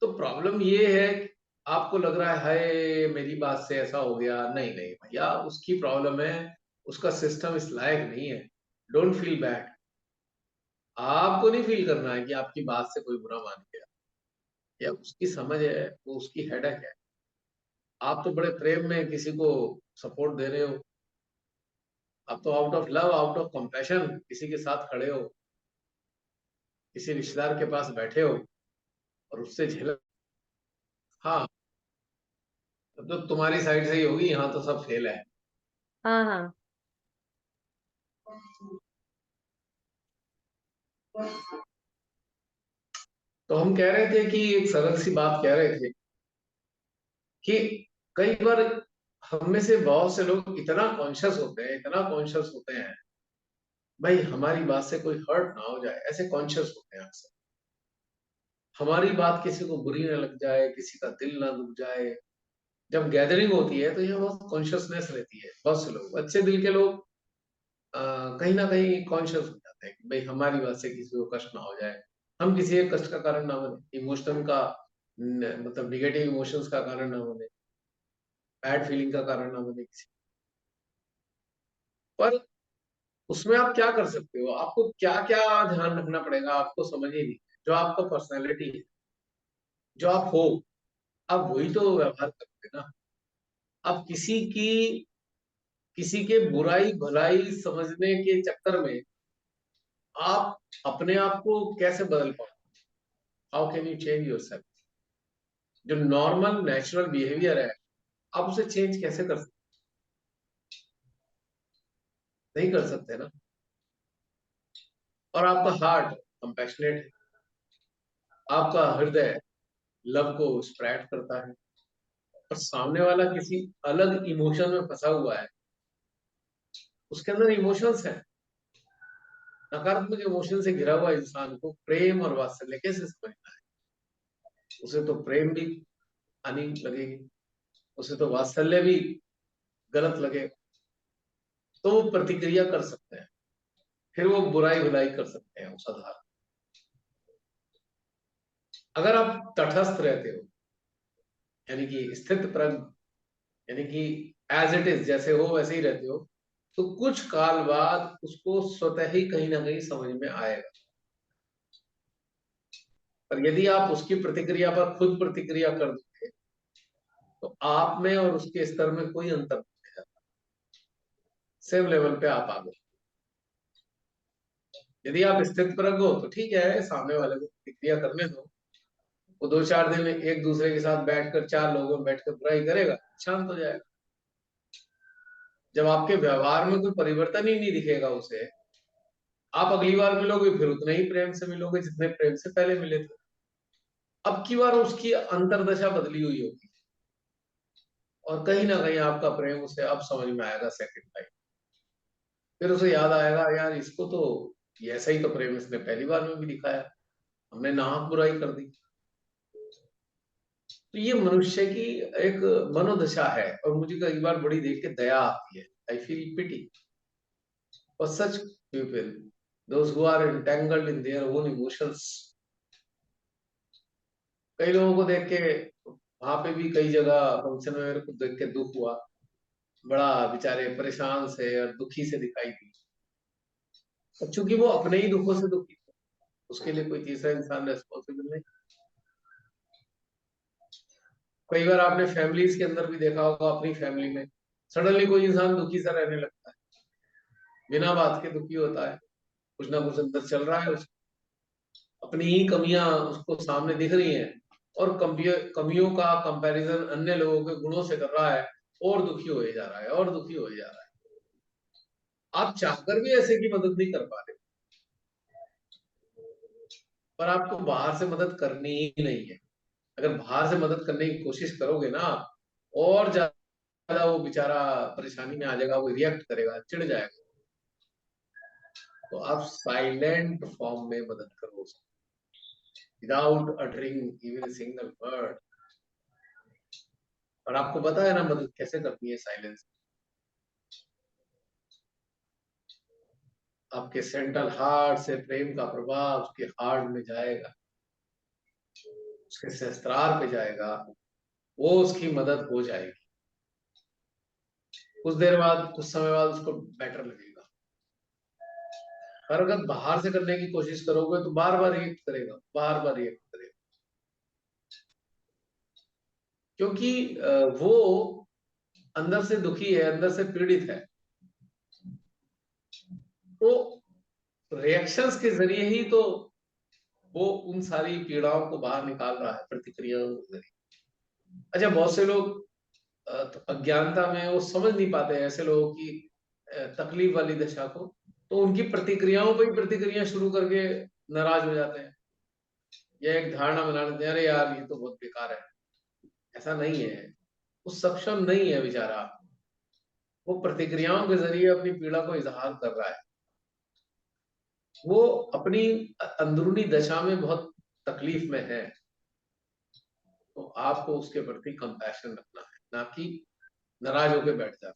तो प्रॉब्लम ये है कि आपको लग रहा है हाय मेरी बात से ऐसा हो गया, नहीं नहीं भैया, उसकी प्रॉब्लम है, उसका सिस्टम इस लायक नहीं है। Don't feel bad. आपको नहीं फील करना है कि आपकी बात से कोई बुरा मान गया, या उसकी समझ है, वो उसकी हेडेक है। आप तो बड़े प्रेम में किसी को सपोर्ट दे रहे हो, आप तो out of love, out of compassion किसी के साथ खड़े हो, किसी रिश्तेदार के पास बैठे हो और उससे झेल। हाँ, तो तुम्हारी साइड से ही होगी, यहाँ तो सब फेल है।
हाँ हाँ।
तो हम कह रहे थे कि एक सरल सी बात कह रहे थे कि कई बार हम में से बहुत से लोग इतना कॉन्शियस होते हैं, इतना कॉन्शियस होते हैं, भाई हमारी बात से कोई हर्ट ना हो जाए, ऐसे कॉन्शियस होते हैं अक्सर। हमारी बात किसी को बुरी ना लग जाए, किसी का दिल ना दुख जाए। जब गैदरिंग होती है तो ये बहुत कॉन्शियसनेस रहती है, बहुत से लोग, अच्छे दिल के लोग कहीं ना कहीं कॉन्शियस हो जाते हैं कि भाई हमारी बात से किसी को कष्ट ना हो जाए, हम किसी एक कष्ट का कारण ना बने, इमोशन का मतलब निगेटिव इमोशंस का कारण ना बने, बैड फीलिंग का कारण ना बने किसी। पर उसमें आप क्या कर सकते हो, आपको क्या क्या ध्यान रखना पड़ेगा, आपको समझ ही नहीं। जो आपका पर्सनैलिटी है, जो आप हो, आप वही तो व्यवहार करते हैं ना। आप किसी के बुराई भलाई समझने के चक्कर में आप अपने आप को कैसे बदल पाओ, how can you change your self. जो नॉर्मल नेचुरल बिहेवियर है, आप उसे चेंज कैसे कर सकते, नहीं कर सकते ना। और आपका हार्ट कंपैशनेट है, आपका हृदय लव को स्प्रेड करता है, और सामने वाला किसी अलग इमोशन में फंसा हुआ है, उसके अंदर इमोशंस है, नकारात्मक इमोशन से घिरा हुआ इंसान को प्रेम और वात्सल्य कैसे समझना है। उसे तो प्रेम भी हानि लगेगी, उसे तो वात्सल्य भी गलत लगे, तो वो प्रतिक्रिया कर सकते हैं, फिर वो बुराई भलाई कर सकते हैं उस आधार। अगर आप तटस्थ रहते हो, यानी कि स्थित प्रज्ञ, यानी कि एज इट इज, जैसे हो वैसे ही रहते हो, तो कुछ काल बाद उसको स्वतः ही कहीं ना कहीं समझ में आएगा। पर यदि आप उसकी प्रतिक्रिया पर खुद प्रतिक्रिया कर दोगे तो आप में और उसके स्तर में कोई अंतर नहीं है, सेम लेवल पे आप आ गए। यदि आप स्थित प्रज्ञ हो तो ठीक है, सामने वाले को प्रतिक्रिया करने दो, वो 2-4 दिन में एक दूसरे के साथ बैठकर, 4 लोगों में बैठकर बुराई करेगा, शांत हो जाएगा। जब आपके व्यवहार में कोई परिवर्तन ही नहीं दिखेगा उसे, आप अगली बार मिलोगे फिर उतने ही प्रेम से मिलोगे जितने प्रेम से पहले मिले थे। अब की बार उसकी अंतर्दशा बदली हुई होगी, और कहीं ना कहीं आपका प्रेम उसे अब समझ में आएगा सेकंड टाइम। फिर उसे याद आएगा यार इसको तो ये ऐसा ही तो प्रेम इसने पहली बार में भी दिखाया, हमने नाहक बुराई कर दी। तो ये मनुष्य की एक मनोदशा है, और मुझे कई बार बड़ी देख के दया आती है, I feel pity for such people, those who are entangled in their own emotions। कई लोगों को देख के, वहां पे भी कई जगह फंक्शन में मेरे को देख के दुख हुआ, बड़ा बेचारे परेशान से और दुखी से दिखाई दी, और चूंकि वो अपने ही दुखों से दुखी थे, उसके लिए कोई तीसरा इंसान रेस्पॉन्सिबल नहीं। कई बार आपने फैमिलीज के अंदर भी देखा होगा, अपनी फैमिली में सडनली कोई इंसान दुखी सा रहने लगता है, बिना बात के दुखी होता है, कुछ ना कुछ अंदर चल रहा है, अपनी ही कमियां उसको सामने दिख रही हैं, और कमियों का कंपैरिजन अन्य लोगों के गुणों से कर रहा है, और दुखी होए जा रहा है, और दुखी होए जा रहा है। आप चाहकर भी ऐसे की मदद नहीं कर पा रहे, पर आपको बाहर से मदद करनी ही नहीं है। अगर बाहर से मदद करने की कोशिश करोगे ना, और ज्यादा वो बेचारा परेशानी में आ जाएगा, वो रिएक्ट करेगा, चिढ़ जाएगा। तो आप साइलेंट फॉर्म में मदद करो, without uttering even single word. और आपको पता है ना मदद कैसे करनी है साइलेंस? आपके सेंट्रल हार्ट से प्रेम का प्रभाव उसके हार्ट में जाएगा, उसके सहस्त्रार पे जाएगा, वो उसकी मदद हो जाएगी। कुछ देर बाद, कुछ समय बाद उसको बेटर लगेगा। पर अगर बाहर से करने की कोशिश करोगे तो बार बार रिएक्ट करेगा, बार बार रिएक्ट करेगा, क्योंकि वो अंदर से दुखी है, अंदर से पीड़ित है। तो रिएक्शंस के जरिए ही तो वो उन सारी पीड़ाओं को बाहर निकाल रहा है, प्रतिक्रियाओं के जरिए। अच्छा, बहुत से लोग तो अज्ञानता में वो समझ नहीं पाते हैं ऐसे लोगों की तकलीफ वाली दशा को, तो उनकी प्रतिक्रियाओं पर ही प्रतिक्रिया शुरू करके नाराज हो जाते हैं, या एक धारणा बना लेते हैं, अरे यार ये तो बहुत बेकार है। ऐसा नहीं है, वो सक्षम नहीं है बेचारा, वो प्रतिक्रियाओं के जरिए अपनी पीड़ा को इजहार कर रहा है। वो अपनी अंदरूनी दशा में बहुत तकलीफ में है, तो आपको उसके प्रति कंपैशन रखना है, ना कि नाराज होकर बैठ जाना।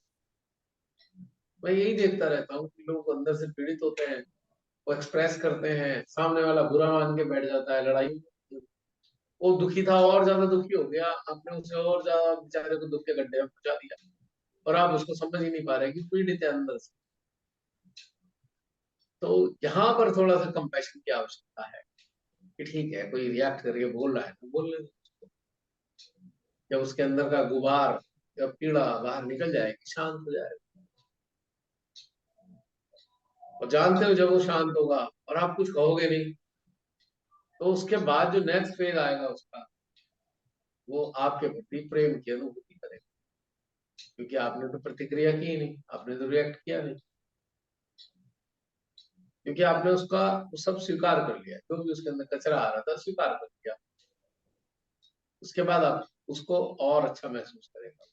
मैं यही देखता रहता हूँ कि लोग अंदर से पीड़ित होते हैं, वो एक्सप्रेस करते हैं, सामने वाला बुरा मान के बैठ जाता है, लड़ाई। वो दुखी था, और ज्यादा दुखी हो गया, आपने उसे और ज्यादा बेचारे को दुख के गड्ढे में पहुंचा दिया, और आप उसको समझ ही नहीं पा रहे कि पीड़ित है अंदर से। तो यहाँ पर थोड़ा सा कंपैशन की आवश्यकता है, कि ठीक है, कोई रिएक्ट करके बोल रहा है तो बोल ले, जब उसके अंदर का गुबार या पीड़ा बाहर निकल जाएगी, शांत हो जाएगा। और जानते हो, जब वो शांत होगा और आप कुछ कहोगे नहीं, तो उसके बाद जो नेक्स्ट फेज आएगा उसका, वो आपके प्रति प्रेम की अनुभूति करेगा, क्योंकि आपने तो प्रतिक्रिया की ही नहीं, आपने तो रिएक्ट किया नहीं, क्योंकि आपने उसका वो सब स्वीकार कर लिया, जो भी उसके अंदर कचरा आ रहा था स्वीकार कर लिया। उसके बाद आप उसको और अच्छा महसूस करेगा।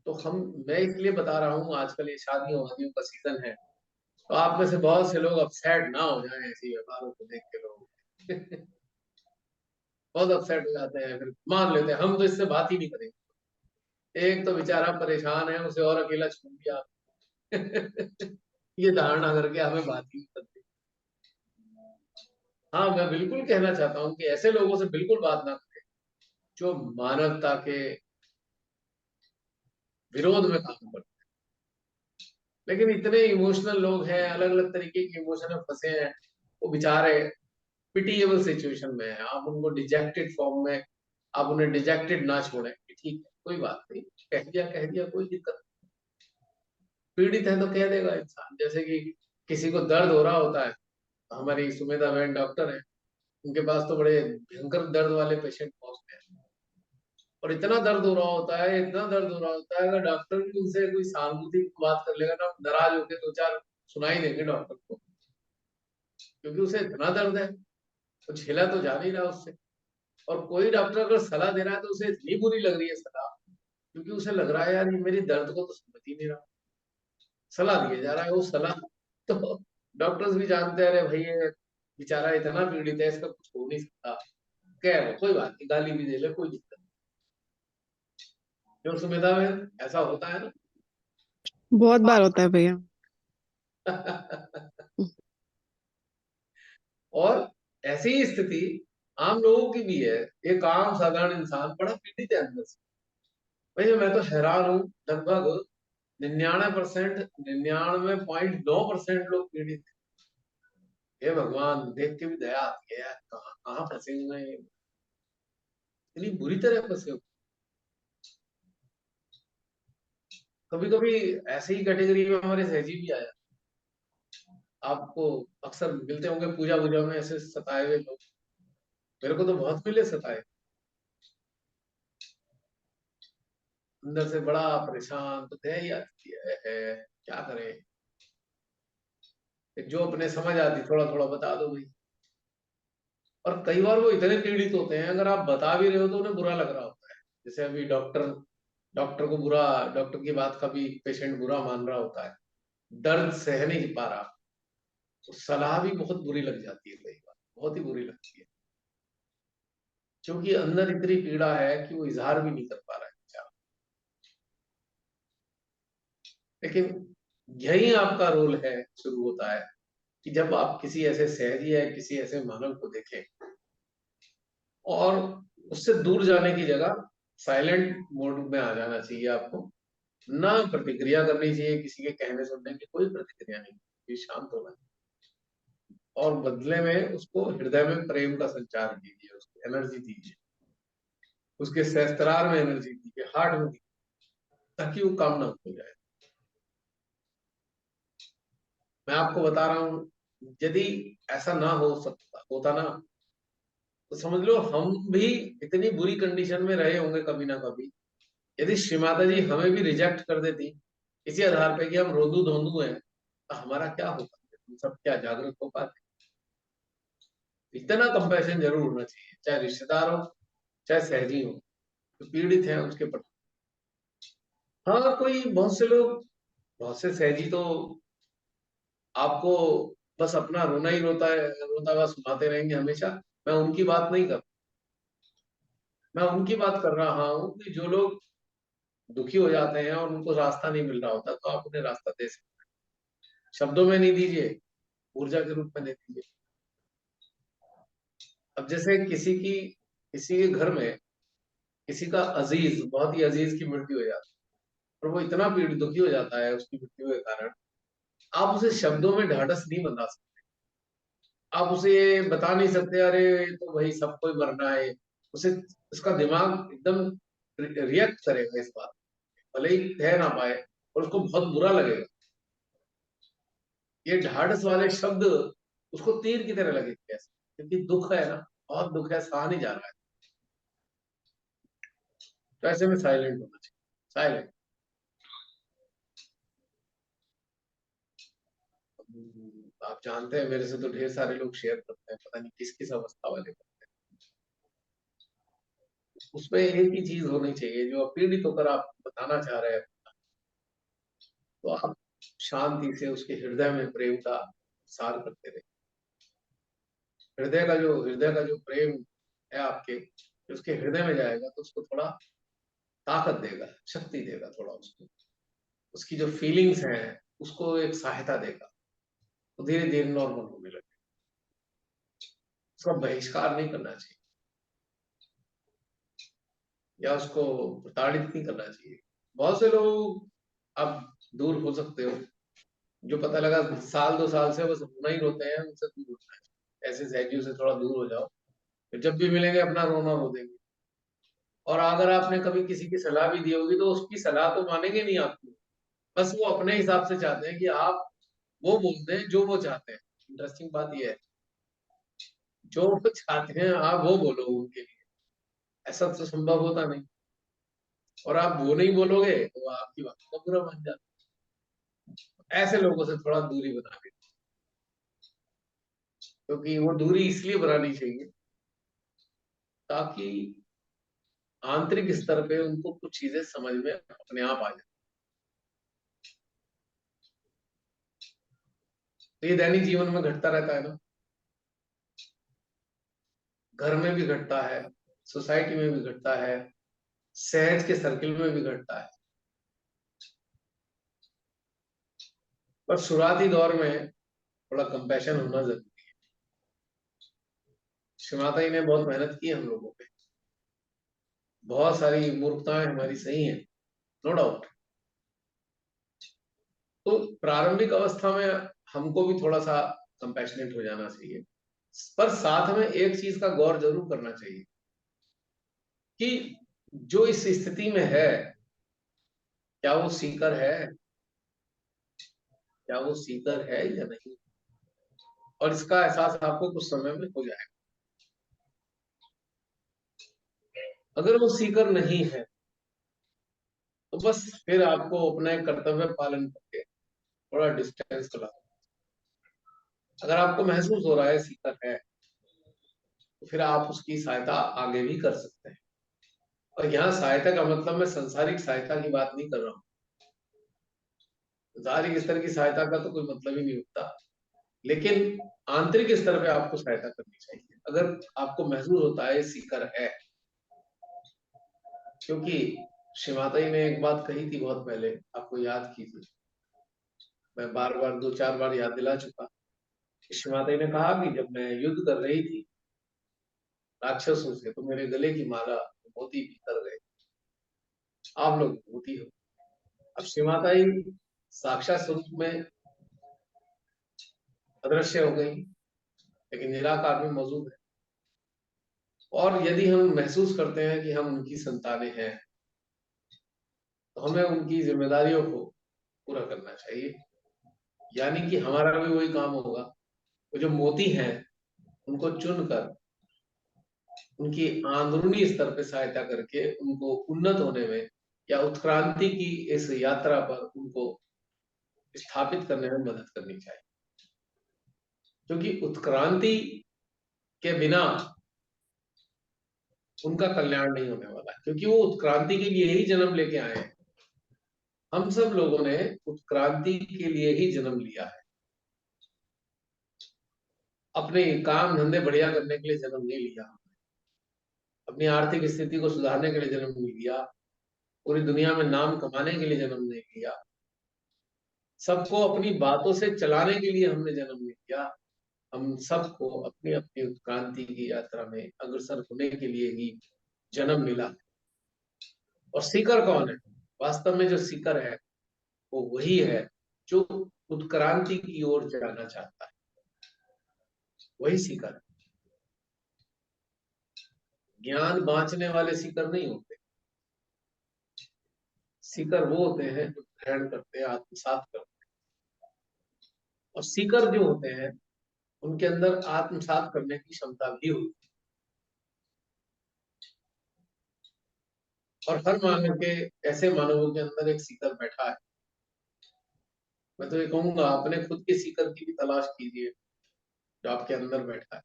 तो मैं इसलिए बता रहा हूँ, आजकल ये शादियों वादियों का सीजन है, तो आप में से बहुत से लोग अपसेट ना हो जाएं ऐसे व्यवहारों को देख के। लोग बहुत अपसेट हो जाते हैं, फिर मान लेते हैं हम तो इससे बात ही नहीं करेंगे, एक तो बेचारा परेशान है, उसे और अकेला छोड़ दिया ये धारणा करके हमें बात ही नहीं करते। हाँ, मैं बिल्कुल कहना चाहता हूँ कि ऐसे लोगों से बिल्कुल बात ना करें, जो मानवता के विरोध में काम करते हैं। लेकिन इतने इमोशनल लोग हैं, अलग अलग तरीके के इमोशन में फंसे हैं, वो बेचारे पिटीएबल सिचुएशन में है। आप उनको डिजेक्टेड फॉर्म में, आप उन्हें डिजेक्टेड ना छोड़ें कि ठीक है कोई बात नहीं, कह दिया, कोई दिक्कत। पीड़ित है तो कह देगा इंसान, जैसे कि किसी को दर्द हो रहा होता है। हमारी सुमेधा बहन डॉक्टर है, उनके पास तो बड़े भयंकर दर्द वाले पेशेंट पहुंचते हैं, और इतना दर्द हो रहा होता है, इतना दर्द हो रहा होता है, अगर डॉक्टर भी उनसे कोई सहानुभूति की बात कर लेगा ना, नाराज होकर दो चार सुनाई देंगे डॉक्टर को, क्योंकि उसे इतना दर्द है, तो झेला तो जा नहीं रहा उससे। और कोई डॉक्टर अगर सलाह दे रहा है तो उसे इतनी बुरी लग रही है सलाह, क्योंकि उसे लग रहा है यार ये मेरी दर्द को तो समझ ही नहीं रहा, सलाह दिया जा रहा है वो सलाह। तो डॉक्टर्स भी जानते हैं, अरे भाई ये बेचारा इतना पीड़ित है, इसका कुछ हो नहीं सकता, कह रहे कोई बात नहीं, गाली भी दे ले, कोई दिक्कत नहीं। क्यों सुमेधा में ऐसा होता है
बहुत बार होता है भैया।
ना और ऐसी ही स्थिति आम लोगों की भी है। एक आम साधारण इंसान बड़ा पीड़ित है अंदर से। भैया मैं तो हैरान हूँ, लगभग 99%, 99.9% लोग पीड़ित हैं। हे भगवान, देख के भी दया आती है यार, कहाँ कहाँ फंसे हुए हैं ये। इतनी बुरी तरह फंसे हो। कभी कभी ऐसे ही कैटेगरी में हमारे सहजी भी आया, आपको अक्सर मिलते होंगे पूजा वूजा में ऐसे सताए हुए लोग। मेरे को तो बहुत मिले सताए, अंदर से बड़ा परेशान, तो है यार, है क्या करें। जो अपने समझ आती थोड़ा थोड़ा बता दो भाई। और कई बार वो इतने पीड़ित होते हैं, अगर आप बता भी रहे हो तो उन्हें बुरा लग रहा होता है। जैसे अभी डॉक्टर डॉक्टर को बुरा, डॉक्टर की बात का भी पेशेंट बुरा मान रहा होता है, दर्द सह नहीं पा रहा, तो सलाह भी बहुत बुरी लग जाती है, कई बार बहुत ही बुरी लगती है, क्योंकि अंदर इतनी पीड़ा है कि वो इजहार भी नहीं कर पा रहा है बेचारा। लेकिन यही आपका रोल है, शुरू होता है कि जब आप किसी ऐसे सहजी या किसी ऐसे मानव को देखें, और उससे दूर जाने की जगह साइलेंट मोड में आ जाना चाहिए आपको। ना प्रतिक्रिया करनी चाहिए, किसी के कहने सुनने की कोई प्रतिक्रिया नहीं, ये शांत होना है। और बदले में उसको हृदय में प्रेम का संचार कीजिए, उसको एनर्जी दीजिए, उसके सहस्त्रार में एनर्जी दीजिए, हार्ट में दीजिए, ताकि वो काम ना हो जाए। मैं आपको बता रहा हूँ, यदि ऐसा ना हो सकता होता ना, तो समझ लो हम भी इतनी बुरी कंडीशन में रहे होंगे कभी ना कभी। यदि श्री माता जी हमें भी रिजेक्ट कर देती इसी आधार पे कि हम रोधू धोंदू हैं, तो हमारा क्या होता, हम सब क्या जागृत हो पाते। इतना कंपैशन जरूर होना चाहिए, चाहे रिश्तेदार हो चाहे सहजी हो, जो पीड़ित है उसके प्रति। हाँ, कोई बहुत से लोग, बहुत से सहजी तो आपको बस अपना रोना ही रोता है, रोता हुआ सुनाते रहेंगे हमेशा। मैं उनकी बात नहीं कर, मैं उनकी बात कर रहा हूँ कि जो लोग दुखी हो जाते हैं और उनको रास्ता नहीं मिल रहा होता, तो आप उन्हें रास्ता दे सकते हैं। शब्दों में नहीं दीजिए, ऊर्जा के रूप में दे दीजिए। अब जैसे किसी के घर में किसी का अजीज, बहुत ही अजीज की मृत्यु हो जाती है, और वो इतना पीड़ित दुखी हो जाता है उसकी मृत्यु के कारण, आप उसे शब्दों में ढाढ़स नहीं बंधा सकते। आप उसे ये बता नहीं सकते, अरे ये तो भाई सबको ही मरना है। उसे, उसका दिमाग एकदम रिएक्ट करेगा इस बात, भले ही कह ना पाए, और उसको बहुत बुरा लगेगा। ये ढाढ़स वाले शब्द उसको तीर की तरह लगेंगे ऐसे, क्योंकि दुख है ना, बहुत दुख है, सहा नहीं जा रहा है। तो ऐसे में साइलेंट होना चाहिए, साइलेंट। आप जानते हैं, मेरे से तो ढेर सारे लोग शेयर करते हैं, पता नहीं किस किस अवस्था वाले करते हैं। उसमें एक ही चीज होनी चाहिए, जो पीड़ित होकर आप बताना चाह रहे हैं, तो आप शांति से उसके हृदय में प्रेम का सार करते रहे। हृदय का जो प्रेम है आपके, उसके हृदय में जाएगा तो उसको थोड़ा ताकत देगा, शक्ति देगा, थोड़ा उसको, उसकी जो फीलिंग्स हैं उसको एक सहायता देगा, तो धीरे धीरे नॉर्मल होने लगे। उसका बहिष्कार नहीं करना चाहिए, या उसको प्रताड़ित नहीं करना चाहिए। बहुत से लोग आप दूर हो सकते हो, जो पता लगा साल 2 साल से बस रोना ही रोते हैं, उनसे दूर होना है। ऐसे सहजियों से थोड़ा दूर हो जाओ, फिर जब भी मिलेंगे अपना रोना रो देंगे। और अगर आपने कभी किसी की सलाह भी दी होगी, तो उसकी सलाह तो मानेंगे नहीं आपकी, बस वो अपने हिसाब से चाहते हैं कि आप वो बोल दें जो वो चाहते हैं। इंटरेस्टिंग बात ये है, जो वो चाहते हैं आप वो बोलो उनके लिए, ऐसा तो संभव होता नहीं। और आप वो नहीं बोलोगे तो वो आपकी बात को बुरा मान जाते हैं। ऐसे लोगों से थोड़ा दूरी बना के, क्योंकि वो दूरी इसलिए बनानी चाहिए ताकि आंतरिक स्तर पे उनको कुछ चीजें समझ में अपने आप आ जाए। तो ये दैनिक जीवन में घटता रहता है ना, घर में भी घटता है, सोसाइटी में भी घटता है, सहज के सर्किल में भी घटता है। पर शुरुआती दौर में थोड़ा कंपैशन होना जरूरी है। श्री माता जी ने बहुत मेहनत की है हम लोगों पे, बहुत सारी मूर्खताएं हमारी सही हैं, नो डाउट। तो प्रारंभिक अवस्था में हमको भी थोड़ा सा कंपैशनेट हो जाना चाहिए, पर साथ में एक चीज का गौर जरूर करना चाहिए। कि जो इस स्थिति में है, क्या वो सीकर है, क्या वो सीकर है या नहीं। और इसका एहसास आपको कुछ समय में हो जाएगा। अगर वो सीकर नहीं है तो बस फिर आपको अपना एक कर्तव्य पालन करके थोड़ा डिस्टेंस तो लाओ। अगर आपको महसूस हो रहा है सीकर है, तो फिर आप उसकी सहायता आगे भी कर सकते हैं। और यहाँ सहायता का मतलब मैं संसारिक सहायता की बात नहीं कर रहा हूँ। संसारिक स्तर की सहायता का तो कोई मतलब ही नहीं होता, लेकिन आंतरिक स्तर पे आपको सहायता करनी चाहिए अगर आपको महसूस होता है सीकर है। क्योंकि श्री माता जी ने एक बात कही थी बहुत पहले, आपको याद कीजिए, मैं बार बार 2-4 बार याद दिला चुका। श्री माता जी ने कहा कि जब मैं युद्ध कर रही थी राक्षसों से, तो मेरे गले की माला मोती भीतर गए, आप लोग मोती हो। अब श्री माता जी साक्षात स्वरूप में अदृश्य हो गई, लेकिन निराकार में मौजूद है। और यदि हम महसूस करते हैं कि हम उनकी संतानें हैं, तो हमें उनकी जिम्मेदारियों को पूरा करना चाहिए। यानी कि हमारा भी वही काम होगा, वो जो मोती हैं उनको चुनकर उनकी अंदरूनी स्तर पे सहायता करके उनको उन्नत होने में या उत्क्रांति की इस यात्रा पर उनको स्थापित करने में मदद करनी चाहिए। क्योंकि उत्क्रांति के बिना उनका कल्याण नहीं होने वाला, क्योंकि वो उत्क्रांति के लिए ही जन्म लेके आए हैं। हम सब लोगों ने उत्क्रांति के लिए ही जन्म लिया है, अपने काम धंधे बढ़िया करने के लिए जन्म नहीं लिया, अपनी आर्थिक स्थिति को सुधारने के लिए जन्म नहीं लिया, पूरी दुनिया में नाम कमाने के लिए जन्म नहीं लिया, सबको अपनी बातों से चलाने के लिए हमने जन्म नहीं लिया। हम सबको अपनी अपनी उत्क्रांति की यात्रा में अग्रसर होने के लिए ही जन्म मिला। और सीकर कौन है? वास्तव में जो सीकर है वो वही है जो उत्क्रांति की ओर जाना चाहता है, वही सीकर है। ज्ञान बांचने वाले सीकर नहीं होते। सीकर वो होते हैं जो ग्रहण करते हैं, आत्मसात करते हैं। और सीकर जो होते हैं उनके अंदर आत्मसात करने की क्षमता भी होती है। और हर मानव के, ऐसे मानवों के अंदर एक सीकर बैठा है। मैं तो ये कहूंगा अपने खुद के सीकर की भी तलाश कीजिए जो आपके अंदर बैठा है,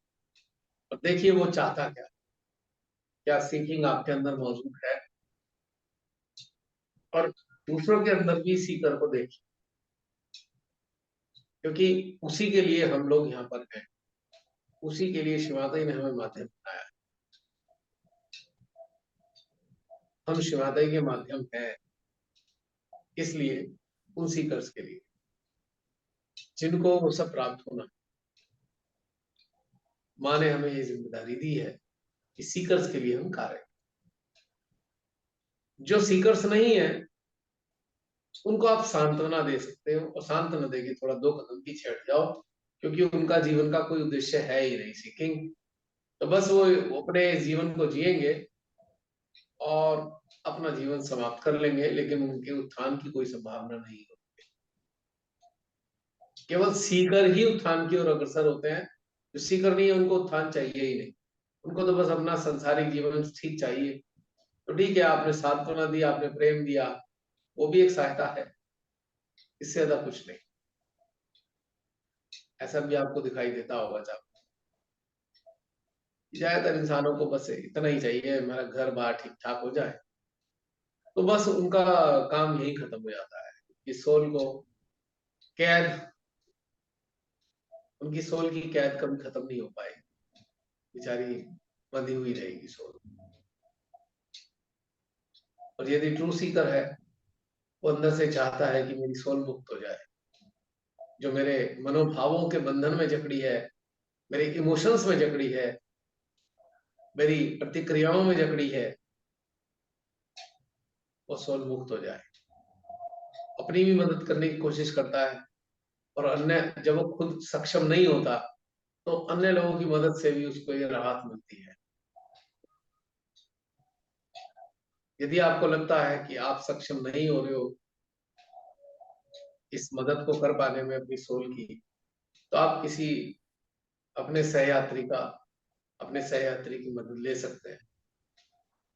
और देखिए वो चाहता क्या, क्या सीकिंग आपके अंदर मौजूद है। और दूसरों के अंदर भी सीकर को देखिए, क्योंकि उसी के लिए हम लोग यहाँ पर हैं, उसी के लिए शिव माता जी ने हमें माध्यम बनाया है। हम शिव माता जी के माध्यम हैं, इसलिए उन सीकर्स के लिए जिनको वो सब प्राप्त होना, माँ ने हमें ये जिम्मेदारी दी है कि सीकर्स के लिए हम कार्य करें। जो सीकर्स नहीं है उनको आप सांत्वना दे सकते हो, और सांत्वना देके थोड़ा 2 कदम पीछे हट जाओ, क्योंकि उनका जीवन का कोई उद्देश्य है ही नहीं सीकिंग। तो बस वो अपने जीवन को जिएंगे और अपना जीवन समाप्त कर लेंगे, लेकिन उनके उत्थान की कोई संभावना नहीं होती। केवल सीकर ही उत्थान की ओर अग्रसर होते हैं। जो सीकर नहीं है उनको उत्थान चाहिए ही नहीं, उनको तो बस अपना संसारिक जीवन ठीक चाहिए। तो ठीक है, आपने सांत्वना दी, आपने प्रेम दिया, वो भी एक सहायता है, इससे ज्यादा कुछ नहीं। ऐसा भी आपको दिखाई देता होगा जब ज्यादातर इंसानों को बस इतना ही चाहिए, मेरा घर बार ठीक ठाक हो जाए, तो बस उनका काम यही खत्म हो जाता है। कि सोल को कैद, उनकी सोल की कैद कभी खत्म नहीं हो पाएगी, बेचारी बंधी हुई रहेगी सोल। और यदि ट्रू सीकर है, वो अंदर से चाहता है कि मेरी सोल मुक्त हो जाए, जो मेरे मनोभावों के बंधन में जकड़ी है, मेरे इमोशंस में जकड़ी है, मेरी प्रतिक्रियाओं में जकड़ी है, वो सोल मुक्त हो जाए। अपनी भी मदद करने की कोशिश करता है, और अन्य, जब वो खुद सक्षम नहीं होता तो अन्य लोगों की मदद से भी उसको ये राहत मिलती है। यदि आपको लगता है कि आप सक्षम नहीं हो रहे हो इस मदद को कर पाने में अपनी सोल की, तो आप किसी अपने सहयात्री की मदद ले सकते हैं।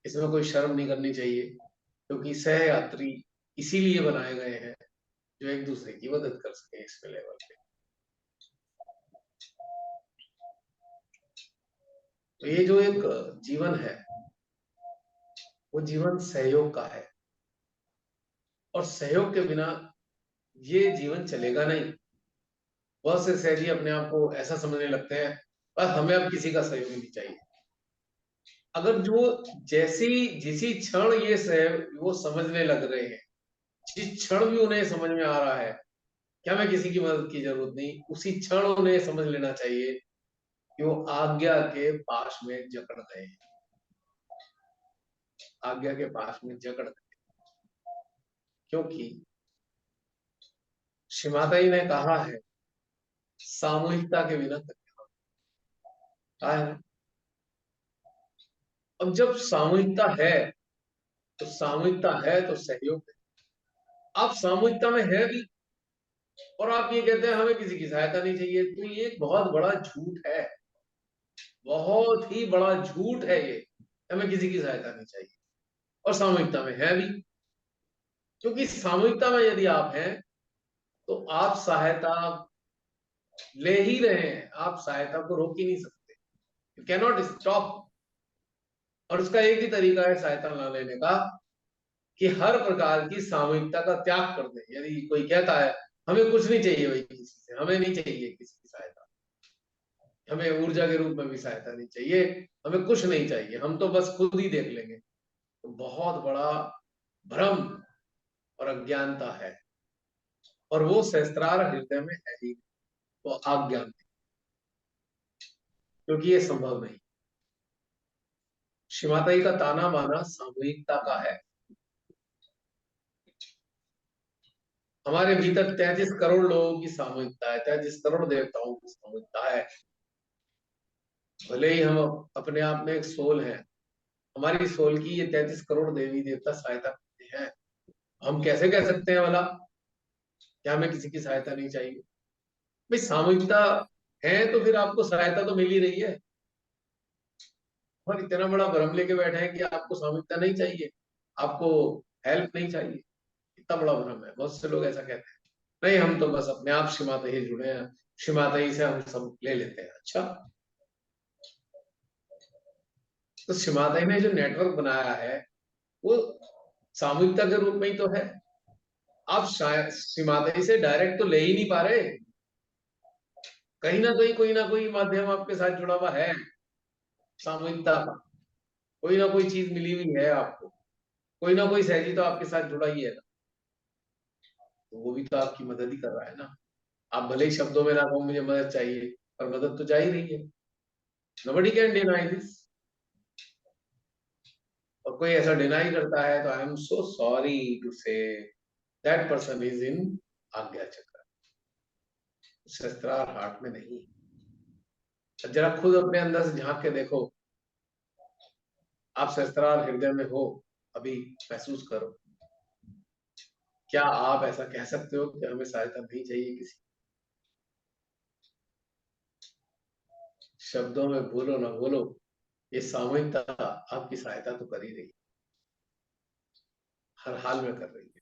इसमें कोई शर्म नहीं करनी चाहिए, क्योंकि सहयात्री इसीलिए बनाए गए हैं जो एक दूसरे की मदद कर सके इस लेवल पे। तो ये जो एक जीवन है वो जीवन सहयोग का है, और सहयोग के बिना ये जीवन चलेगा नहीं। बहुत से सहजी अपने आप को ऐसा समझने लगते हैं बस हमें अब किसी का सहयोग नहीं चाहिए। अगर जो जिसी क्षण वो समझने लग रहे हैं, जिस क्षण भी उन्हें समझ में आ रहा है कि हमें किसी की मदद की जरूरत नहीं, उसी क्षण उन्हें समझ लेना चाहिए कि वो आज्ञा के पास में जकड़ गए हैं। आज्ञा के पास में जकड़ गए, क्योंकि श्रीमाताजी ने कहा है सामूहिकता के बिना कहा है। अब जब सामूहिकता है तो सहयोग है। आप सामूहिकता में है भी और आप ये कहते हैं हमें किसी की सहायता नहीं चाहिए, तो ये एक बहुत बड़ा झूठ है, बहुत ही बड़ा झूठ है ये। हमें किसी की सहायता नहीं चाहिए और सामूहिकता में है भी, क्योंकि सामूहिकता में यदि आप हैं तो आप सहायता ले ही रहे हैं, आप सहायता को रोक ही नहीं सकते। You can not stop. और उसका एक ही तरीका है सहायता ना लेने का, कि हर प्रकार की सामूहिकता का त्याग कर दें। यदि कोई कहता है हमें कुछ नहीं चाहिए भाई किसी से, हमें नहीं चाहिए किसी की सहायता, हमें ऊर्जा के रूप में भी सहायता नहीं चाहिए, हमें कुछ नहीं चाहिए, हम तो बस खुद ही देख लेंगे, तो बहुत बड़ा भ्रम और अज्ञानता है, और वो सहस्त्रार हृदय में है ही, वो आज्ञा में, क्योंकि ये संभव नहीं। श्रीमाताई का ताना बाना सामूहिकता का है। हमारे भीतर 33 करोड़ लोगों की सामूहिकता है, 33 करोड़ देवताओं की सामूहिकता है। भले ही हम अपने आप में एक सोल है, हमारी सोल की ये 33 करोड़ देवी देवता सहायता करते हैं। हम कैसे कह सकते हैं भला कि हमें किसी की सहायता नहीं चाहिए? भाई सामूहिकता है तो फिर आपको सहायता तो मिल ही रही है, और इतना बड़ा भ्रम लेके बैठे हैं कि आपको सामूहिकता नहीं चाहिए, आपको हेल्प नहीं चाहिए। इतना बड़ा भ्रम है। बहुत से लोग ऐसा कहते हैं नहीं हम तो बस अपने आप श्री माता ही जुड़े हैं, श्री माता ही से हम सब ले लेते हैं। अच्छा, तो श्री माता ही ने जो नेटवर्क बनाया है वो सामूहिकता के रूप में ही तो है। आप शायद श्री माता ही से डायरेक्ट तो ले ही नहीं पा रहे, कहीं ना कोई माध्यम आपके साथ जुड़ा हुआ है सामूहिकता का। कोई ना कोई चीज मिली हुई है आपको, कोई ना कोई सहजी तो आपके साथ जुड़ा ही है ना, तो वो भी तो आपकी मदद ही कर रहा है ना। आप भले ही शब्दों में ना कहो मुझे मदद चाहिए, पर मदद तो जा ही रही है। Nobody can deny this. और कोई ऐसा डिनाई करता है तो I am so sorry to say that person is in आज्ञा चक्र, शस्त्रार हार्ट में नहीं। जरा खुद अपने अंदर से झांक के देखो, आप शस्त्रार हृदय में हो, अभी महसूस करो, क्या आप ऐसा कह सकते हो कि हमें सहायता नहीं चाहिए किसी? शब्दों में बोलो ना बोलो, ये सामूहिकता आपकी सहायता तो कर ही रही है, हर हाल में कर रही है।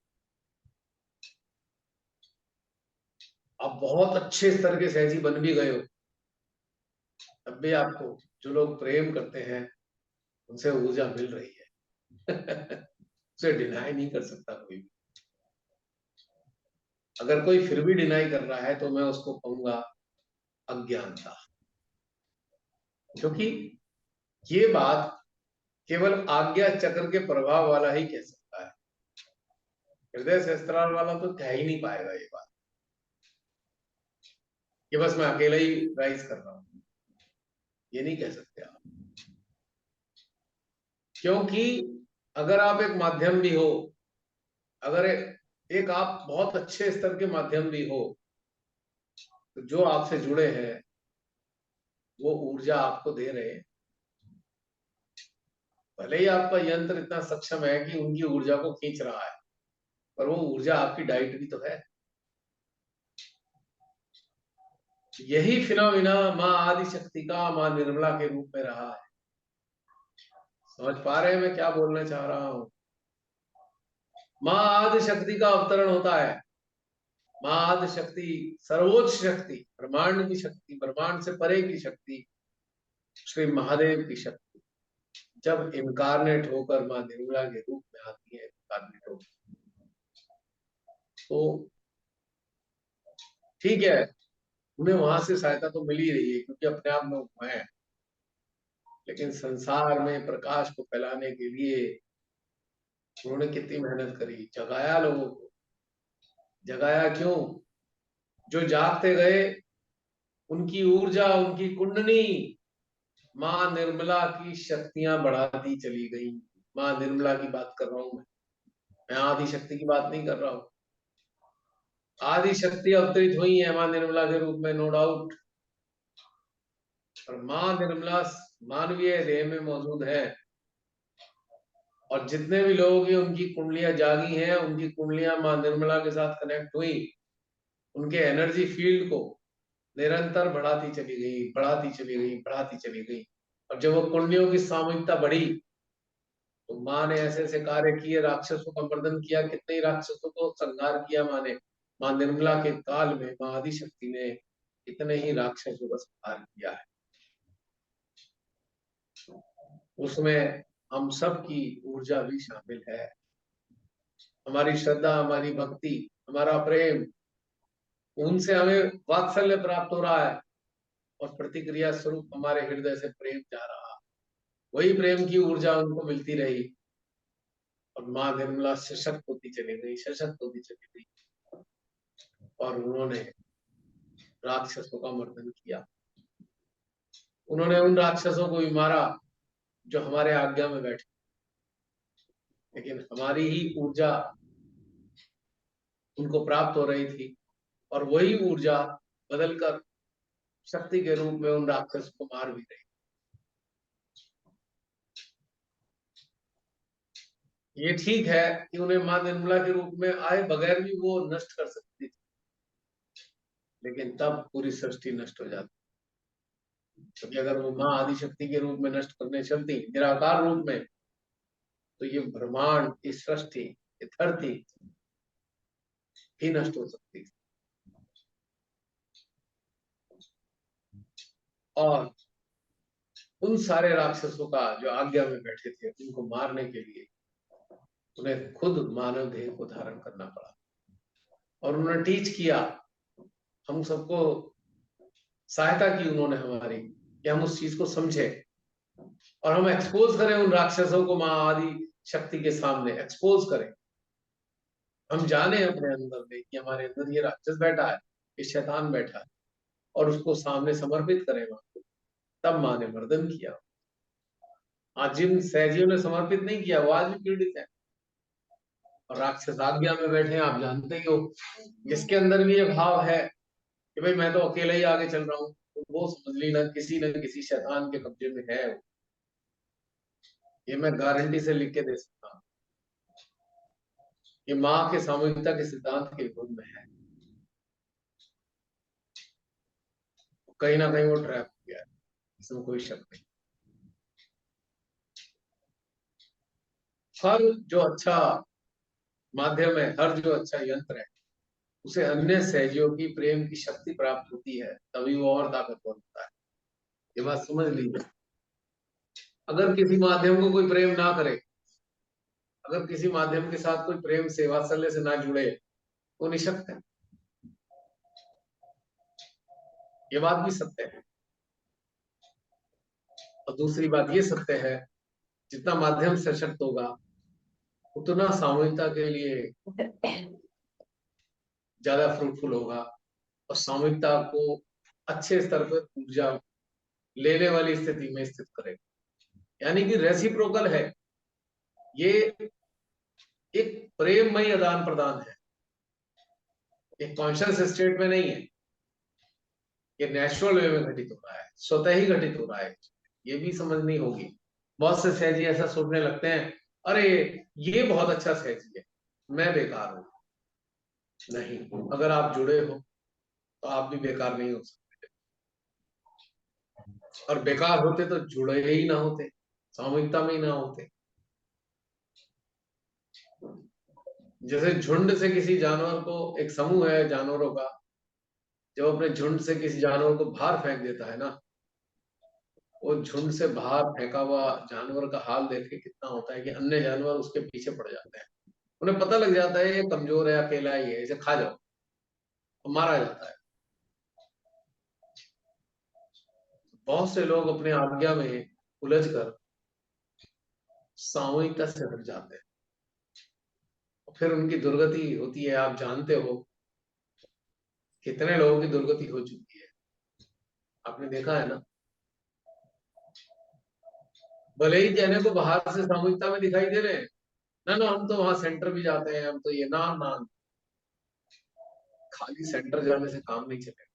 आप बहुत अच्छे स्तर के सहजी बन भी गए हो, तब भी आपको जो लोग प्रेम करते हैं उनसे ऊर्जा मिल रही है। उसे डिनाई नहीं कर सकता कोई भी। अगर कोई फिर भी डिनाई कर रहा है तो मैं उसको कहूंगा अज्ञानता, क्योंकि ये बात केवल आज्ञा चक्र के प्रभाव वाला ही कह सकता है। हृदय सहस्त्रार वाला तो कह ही नहीं पाएगा ये बात कि बस मैं अकेला ही राइज कर रहा हूं, ये नहीं कह सकते आप। क्योंकि अगर आप एक माध्यम भी हो, अगर एक आप बहुत अच्छे स्तर के माध्यम भी हो, तो जो आपसे जुड़े हैं वो ऊर्जा आपको दे रहे हैं, भले ही आपका यंत्र इतना सक्षम है कि उनकी ऊर्जा को खींच रहा है, पर वो ऊर्जा आपकी डाइट भी तो है। यही फिनोमिना माँ आदि शक्ति का माँ निर्मला के रूप में रहा है। समझ पा रहे हैं मैं क्या बोलना चाह रहा हूं? माँ आदि शक्ति का अवतरण होता है। माँ आदि शक्ति सर्वोच्च शक्ति, ब्रह्मांड की शक्ति, ब्रह्मांड से परे की शक्ति, श्री महादेव की शक्ति जब इनकारनेट होकर माँ निर्मला के रूप में आती है, इनकारनेट होकर, तो ठीक है, उन्हें वहां से सहायता तो मिल ही रही है क्योंकि अपने आप में वो है, लेकिन संसार में प्रकाश को फैलाने के लिए उन्होंने कितनी मेहनत करी, जगाया लोगों को। जगाया क्यों? जो जागते गए उनकी ऊर्जा, उनकी कुंडली माँ निर्मला की शक्तियां बढ़ाती चली गई। माँ निर्मला की बात कर रहा हूं मैं आदि शक्ति की बात नहीं कर रहा हूं। आदि शक्ति अवतरित हुई है माँ निर्मला के रूप में, नो डाउट, और माँ निर्मला मानवीय देह में मौजूद है। और जितने भी लोग हैं उनकी कुंडलियां जागी हैं, उनकी कुंडलियां माँ निर्मला के साथ कनेक्ट हुई, उनके एनर्जी फील्ड को निरंतर बढ़ाती चली गई, बढ़ाती चली गई, बढ़ाती चली गई। और जब वो कुंडलियों की सामूहिकता बढ़ी तो माँ ने ऐसे ऐसे कार्य किए, राक्षसों का मर्दन किया, कितने ही राक्षसों को संहार किया माँ ने। माँ निर्मला के काल में माँ आदि शक्ति ने इतने ही राक्षसों का संहार किया है। उसमें हम सब की ऊर्जा भी शामिल है। हमारी श्रद्धा, हमारी भक्ति, हमारा प्रेम, उनसे हमें वात्सल्य प्राप्त हो रहा है और प्रतिक्रिया स्वरूप हमारे हृदय से प्रेम जा रहा है। वही प्रेम की ऊर्जा उनको मिलती रही और माँ निर्मला सशक्त होती चली गई, सशक्त होती चली गई और उन्होंने राक्षसों का मर्दन किया। उन्होंने उन राक्षसों को भी मारा जो हमारे आज्ञा में बैठे, लेकिन हमारी ही ऊर्जा उनको प्राप्त हो रही थी और वही ऊर्जा बदलकर शक्ति के रूप में उन राक्षस को मार भी रही। ये ठीक है कि उन्हें मां निर्मला के रूप में आए बगैर भी वो नष्ट कर सकती थी, लेकिन तब पूरी सृष्टि नष्ट हो जाती, क्योंकि अगर वो मां आदिशक्ति के रूप में नष्ट करने चलती निराकार रूप में, तो ये ब्रह्मांड, ये सृष्टि, ये धरती ही नष्ट हो सकती थी। और उन सारे राक्षसों का जो आज्ञा में बैठे थे, उनको मारने के लिए उन्हें खुद मानव देह को धारण करना पड़ा और उन्होंने टीच किया, हम सबको सहायता की उन्होंने हमारी, कि हम उस चीज को समझे और हम एक्सपोज करें उन राक्षसों को, मां आदि शक्ति के सामने एक्सपोज करें। हम जाने अपने अंदर में कि हमारे अंदर ये राक्षस बैठा है, ये शैतान बैठा है, और उसको सामने समर्पित करें मां को। तब मां ने मर्दन किया। आज जिन सहजियों ने समर्पित नहीं किया वो आज भी पीड़ित है और राक्षस आज्ञा में बैठे हैं। आप जानते ही हो, जिसके अंदर भी ये भाव है कि भाई मैं तो अकेला ही आगे चल रहा हूँ, तो वो समझ ली ना किसी शैतान के कब्जे में है वो। ये मैं गारंटी से लिख के दे सकता हूँ, ये माँ के सामूहिकता के सिद्धांत के विरोध में है। कहीं ना कहीं वो ट्रैप हो गया है, इसमें कोई शक नहीं। हर जो अच्छा माध्यम है, हर जो अच्छा यंत्र है, उसे अन्य सहयोगी प्रेम की शक्ति प्राप्त होती है, तभी वो और ताकतवर होता है। ये बात समझ लीजिए। अगर किसी माध्यम को कोई प्रेम ना करे, अगर किसी माध्यम के साथ कोई प्रेम से, वात्सल्य से ना जुड़े, वो निशक्त है। ये बात भी सत्य है। और दूसरी बात ये सत्य है, जितना माध्यम सशक्त होगा उतना सामूहिकता के लिए ज्यादा फ्रूटफुल होगा और सामूहिकता को अच्छे स्तर पर ऊर्जा लेने वाली स्थिति में स्थित करेगा। यानी कि रेसिप्रोकल है, ये एक प्रेममय आदान प्रदान है, एक कॉन्शियस स्टेट में नहीं है, ये नेचुरल वे में घटित हो रहा है, स्वतः ही घटित हो रहा है। ये भी समझनी होगी। बहुत से सहजी ऐसा सोचने लगते हैं, अरे ये बहुत अच्छा सहजी है, मैं बेकार हूं। नहीं, अगर आप जुड़े हो तो आप भी बेकार नहीं हो सकते, और बेकार होते तो जुड़े ही ना होते, सामूहिकता में ही ना होते। जैसे झुंड से किसी जानवर को, एक समूह है जानवरों का, जब अपने झुंड से किसी जानवर को बाहर फेंक देता है ना, वो झुंड से बाहर फेंका हुआ जानवर का हाल देख के कितना होता है कि अन्य जानवर उसके पीछे पड़ जाते हैं। उन्हें पता लग जाता है ये कमजोर है, अकेला ही है, इसे खा जाओ, तो मारा जाता है। बहुत से लोग अपने आज्ञा में उलझ कर सामूहिकता से हट जाते हैं, फिर उनकी दुर्गति होती है। आप जानते हो कितने लोगों की दुर्गति हो चुकी है, आपने देखा है ना। भले ही कहने को बाहर से सामूहिकता में दिखाई दे रहे हैं, ना ना हम तो वहां सेंटर भी जाते हैं, हम तो ये ना ना, खाली सेंटर जाने से काम नहीं चलेगा।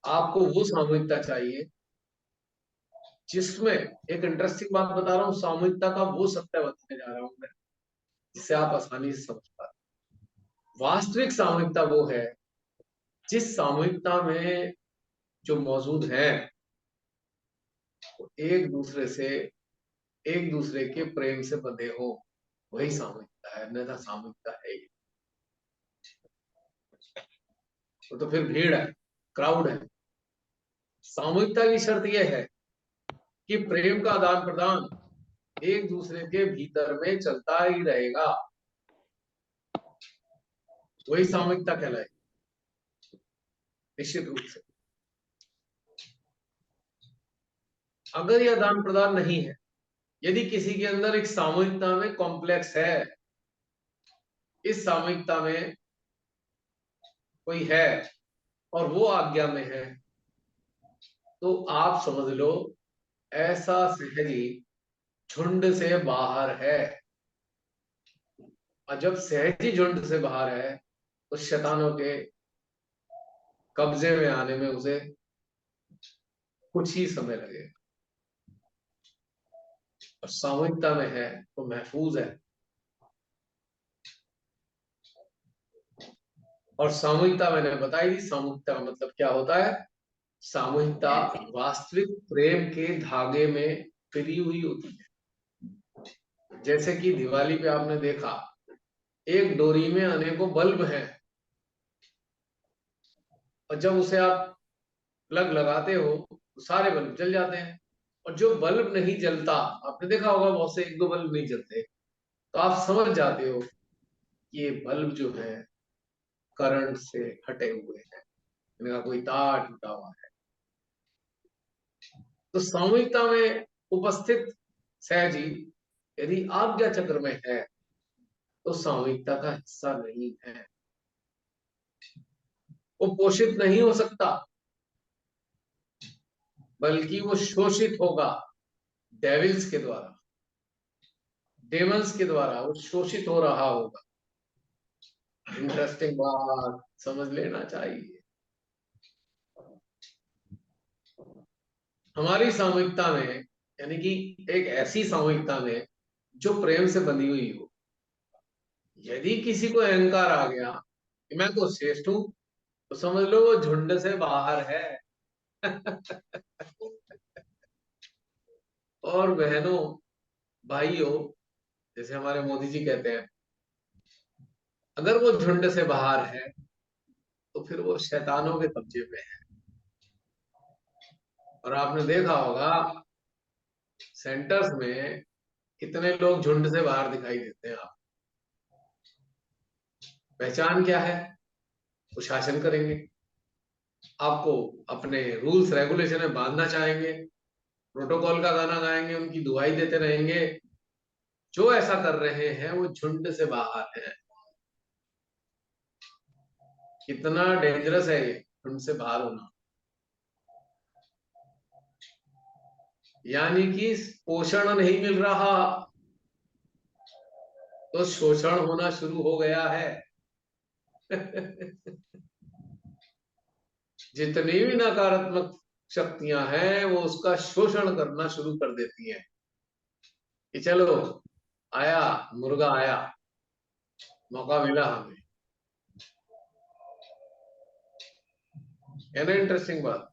आपको वो सामूहिकता चाहिए जिसमें, एक इंटरेस्टिंग बात बता रहा हूँ, सामूहिकता का वो सत्य बताने जा रहा हूं मैं, जिससे आप आसानी से समझ पा रहे। वास्तविक सामूहिकता वो है जिस सामूहिकता में जो मौजूद हैं वो एक दूसरे के प्रेम से बंधे हो, वही सामूहिकता है, अन्यथा सामूहिकता है ही। तो फिर भीड़ है, क्राउड है। सामूहिकता की शर्त यह है कि प्रेम का आदान प्रदान एक दूसरे के भीतर में चलता ही रहेगा, वही सामूहिकता कहलाएगी निश्चित रूप से। अगर यह आदान प्रदान नहीं है, यदि किसी के अंदर एक सामूहिकता में कॉम्प्लेक्स है, इस सामूहिकता में कोई है और वो आज्ञा में है, तो आप समझ लो ऐसा सहजी झुंड से बाहर है। और जब सहजी झुंड से बाहर है तो शैतानों के कब्जे में आने में उसे कुछ ही समय लगेगा, और सामूहिकता में है तो महफूज है। और सामूहिकता मैंने बताई थी, सामूहिकता का मतलब क्या होता है। सामूहिकता वास्तविक प्रेम के धागे में पिरी हुई होती है। जैसे कि दिवाली पे आपने देखा, एक डोरी में अनेकों बल्ब हैं, और जब उसे आप प्लग लगाते हो तो सारे बल्ब जल जाते हैं। और जो बल्ब नहीं जलता, आपने देखा होगा बहुत से एक दो बल्ब नहीं जलते, तो आप समझ जाते हो कि ये बल्ब जो है करंट से हटे हुए हैं, इनका कोई तार टूटा हुआ है। तो सामूहिकता में उपस्थित सहजी यदि आज्ञा चक्र में है तो सामूहिकता का हिस्सा नहीं है, वो पोषित नहीं हो सकता, बल्कि वो शोषित होगा डेविल्स के द्वारा, डेमंस के द्वारा वो शोषित हो रहा होगा। इंटरेस्टिंग बात समझ लेना चाहिए। हमारी सामूहिकता में, यानी कि एक ऐसी सामूहिकता में जो प्रेम से बंधी हुई हो, यदि किसी को अहंकार आ गया कि मैं तो श्रेष्ठ हूं, तो समझ लो वो झुंड से बाहर है। और बहनों भाइयों, जैसे हमारे मोदी जी कहते हैं, अगर वो झुंड से बाहर है तो फिर वो शैतानों के कब्जे में है। और आपने देखा होगा सेंटर्स में कितने लोग झुंड से बाहर दिखाई देते हैं। आप पहचान क्या है, वो शासन करेंगे, आपको अपने रूल्स रेगुलेशन में बांधना चाहेंगे, प्रोटोकॉल का गाना गाएंगे, उनकी दुहाई देते रहेंगे। जो ऐसा कर रहे हैं वो झुंड से बाहर है। कितना डेंजरस है ये झुंड से बाहर होना। यानी कि पोषण नहीं मिल रहा तो शोषण होना शुरू हो गया है। जितनी भी नकारात्मक शक्तियां हैं वो उसका शोषण करना शुरू कर देती हैं। कि चलो आया, मुर्गा आया, मौका मिला हमें। है ना इंटरेस्टिंग बात।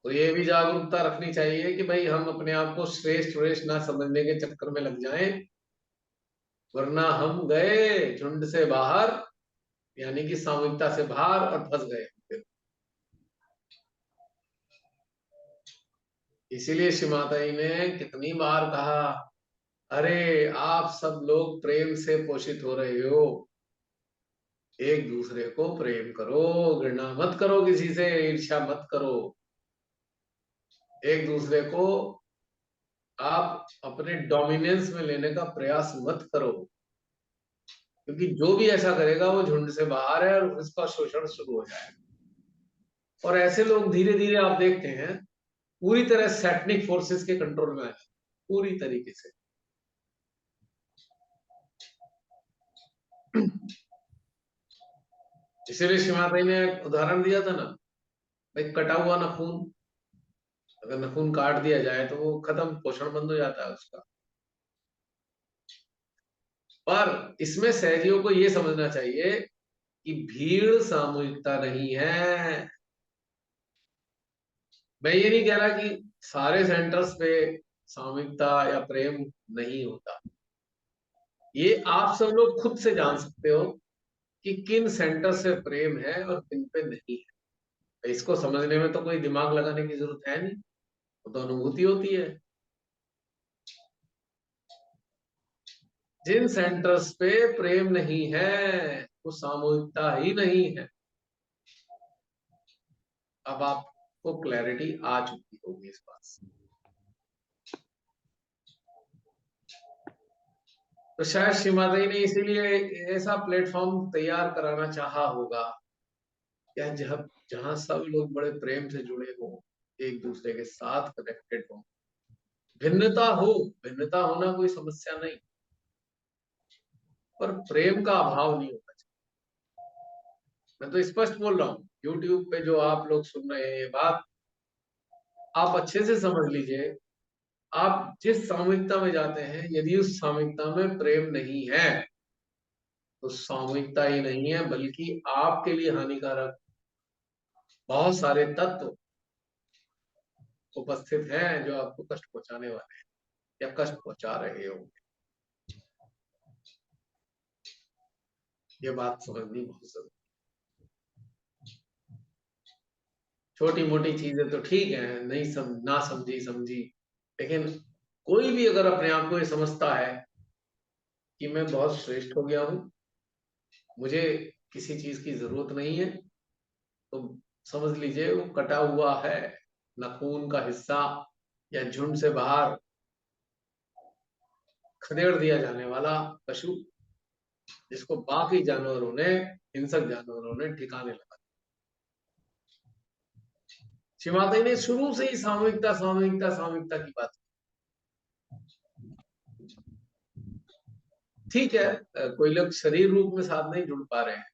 तो ये भी जागरूकता रखनी चाहिए कि भाई हम अपने आप को श्रेष्ठ श्रेष्ठ ना समझने के चक्कर में लग जाएं, वरना हम गए झुंड से बाहर, यानी कि सामूहिकता से बाहर, और फंस गए। इसीलिए श्री माता जी ने कितनी बार कहा, अरे आप सब लोग प्रेम से पोषित हो रहे हो, एक दूसरे को प्रेम करो, घृणा मत करो, किसी से ईर्ष्या मत करो, एक दूसरे को आप अपने डोमिनेंस में लेने का प्रयास मत करो, क्योंकि जो भी ऐसा करेगा वो झुंड से बाहर है और उसका शोषण शुरू हो जाएगा। और ऐसे लोग धीरे धीरे आप देखते हैं पूरी तरह सैटनिक फोर्सेस के कंट्रोल में आए, पूरी तरीके से। इसीलिए श्री माता जी ने एक उदाहरण दिया था ना, भाई कटा हुआ नाखून, अगर नाखून काट दिया जाए तो वो खत्म, पोषण बंद हो जाता है उसका। पर इसमें सहजियों को ये समझना चाहिए कि भीड़ सामूहिकता नहीं है। मैं ये नहीं कह रहा कि सारे सेंटर्स पे सामूहिकता या प्रेम नहीं होता, ये आप सब लोग खुद से जान सकते हो कि किन सेंटर से प्रेम है और किन पे नहीं है। इसको समझने में तो कोई दिमाग लगाने की जरूरत है नहीं, वो तो अनुभूति होती है। जिन सेंटर्स पे प्रेम नहीं है वो सामूहिकता ही नहीं है। अब आपको क्लैरिटी आ चुकी होगी इस बात से। तो शायद श्री माता जी ने इसीलिए ऐसा प्लेटफॉर्म तैयार कराना चाहा होगा, या जहां सब लोग बड़े प्रेम से जुड़े हो, एक दूसरे के साथ कनेक्टेड हो। भिन्नता हो, भिन्नता होना कोई समस्या नहीं, पर प्रेम का अभाव नहीं होना चाहिए। मैं तो स्पष्ट बोल रहा हूँ, यूट्यूब पे जो आप लोग सुन रहे हैं ये बात, आप अच्छे से समझ लीजिए। आप जिस सामूहिकता में जाते हैं, यदि उस सामूहिकता में प्रेम नहीं है तो सामूहिकता ही नहीं है, बल्कि आपके लिए हानिकारक बहुत सारे तत्व उपस्थित हैं जो आपको कष्ट पहुंचाने वाले हैं या कष्ट पहुंचा रहे हो। ये बात समझनी बहुत जरूरी। छोटी मोटी चीजें तो ठीक है, नहीं ना समझी समझी, लेकिन कोई भी अगर अपने आप को ये समझता है कि मैं बहुत श्रेष्ठ हो गया हूं, मुझे किसी चीज की जरूरत नहीं है, तो समझ लीजिए वो कटा हुआ है नाखून का हिस्सा, या झुंड से बाहर खदेड़ दिया जाने वाला पशु, जिसको बाकी जानवरों ने, हिंसक जानवरों ने ठिकाने लगा। श्री माता जी ने शुरू से ही सामूहिकता सामूहिकता सामूहिकता की बात। ठीक है, कोई लोग शरीर रूप में साथ नहीं जुड़ पा रहे हैं,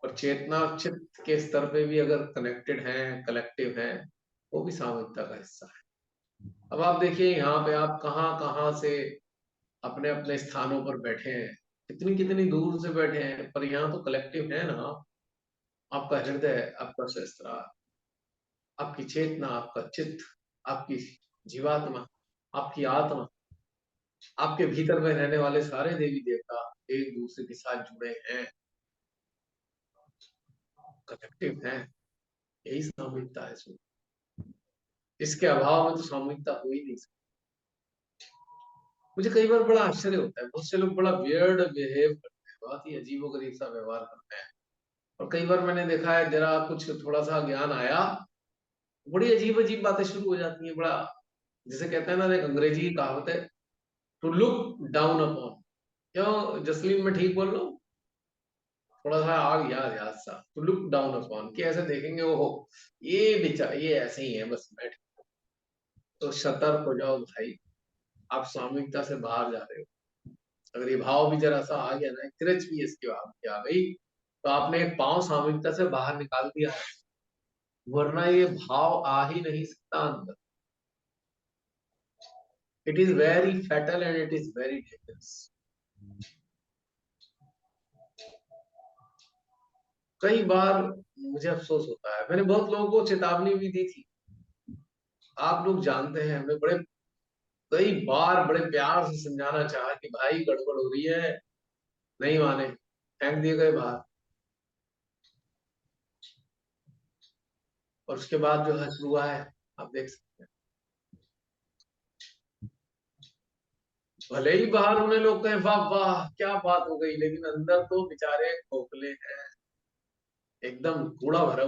और चेतना चित्त के स्तर पे भी अगर कनेक्टेड हैं, कलेक्टिव हैं, वो भी सामूहिकता का हिस्सा है। अब आप देखिए यहाँ पे आप कहाँ कहाँ से अपने अपने स्थानों पर बैठे हैं, कितनी कितनी दूर से बैठे हैं, पर यहाँ तो कलेक्टिव है ना। आपका हृदय, आपका सहस्त्रार, आपकी चेतना, आपका चित्त, आपकी जीवात्मा, आपकी आत्मा, आपके भीतर में रहने वाले सारे देवी देवता एक दूसरे के साथ जुड़े हैं, कलेक्टिव हैं। यही सामूहिकता है। इसके अभाव में तो सामूहिकता हो ही नहीं सकती। मुझे कई बार बड़ा आश्चर्य होता है, बहुत से लोग बड़ा वियर्ड बिहेव करते हैं, बहुत ही अजीबोगरीब सा व्यवहार करते हैं। और कई बार मैंने देखा है, जरा कुछ थोड़ा सा ज्ञान आया, बड़ी अजीब अजीब बातें शुरू हो जाती हैं। बड़ा, जिसे कहते हैं ना, एक अंग्रेजी की कहावत है, टू लुक डाउन अपॉन। क्यों जसलीन, मैं ठीक बोल रहा हूँ? थोड़ा सा आ गया याद सा, टू लुक डाउन अपॉन, कि ऐसे देखेंगे, ओहो ये बेचारा, ये ऐसे ही है, बस बैठ। तो सतर्क हो जाओ भाई, आप सामूहिकता से बाहर जा रहे हो। अगर ये भाव भी जरा सा आ गया ना, तिरछ भी इसकी आपकी आ गई, तो आपने एक पांव सामूहिकता से बाहर निकाल दिया है, वरना ये भाव आ ही नहीं सकता अंदर। It is very fatal and it is very dangerous. कई बार मुझे अफसोस होता है, मैंने बहुत लोगों को चेतावनी भी दी थी, आप लोग जानते हैं, मैं बड़े कई बार बड़े प्यार से समझाना चाहा कि भाई गड़बड़ हो रही है, नहीं माने, फेंक दिए गए बाहर। और उसके बाद जो है हुआ है आप देख सकते हैं। भले ही बाहर उन्हें लोग कहें वाह वाह क्या बात हो गई, लेकिन अंदर तो बेचारे खोखले हैं, एकदम कूड़ा भरा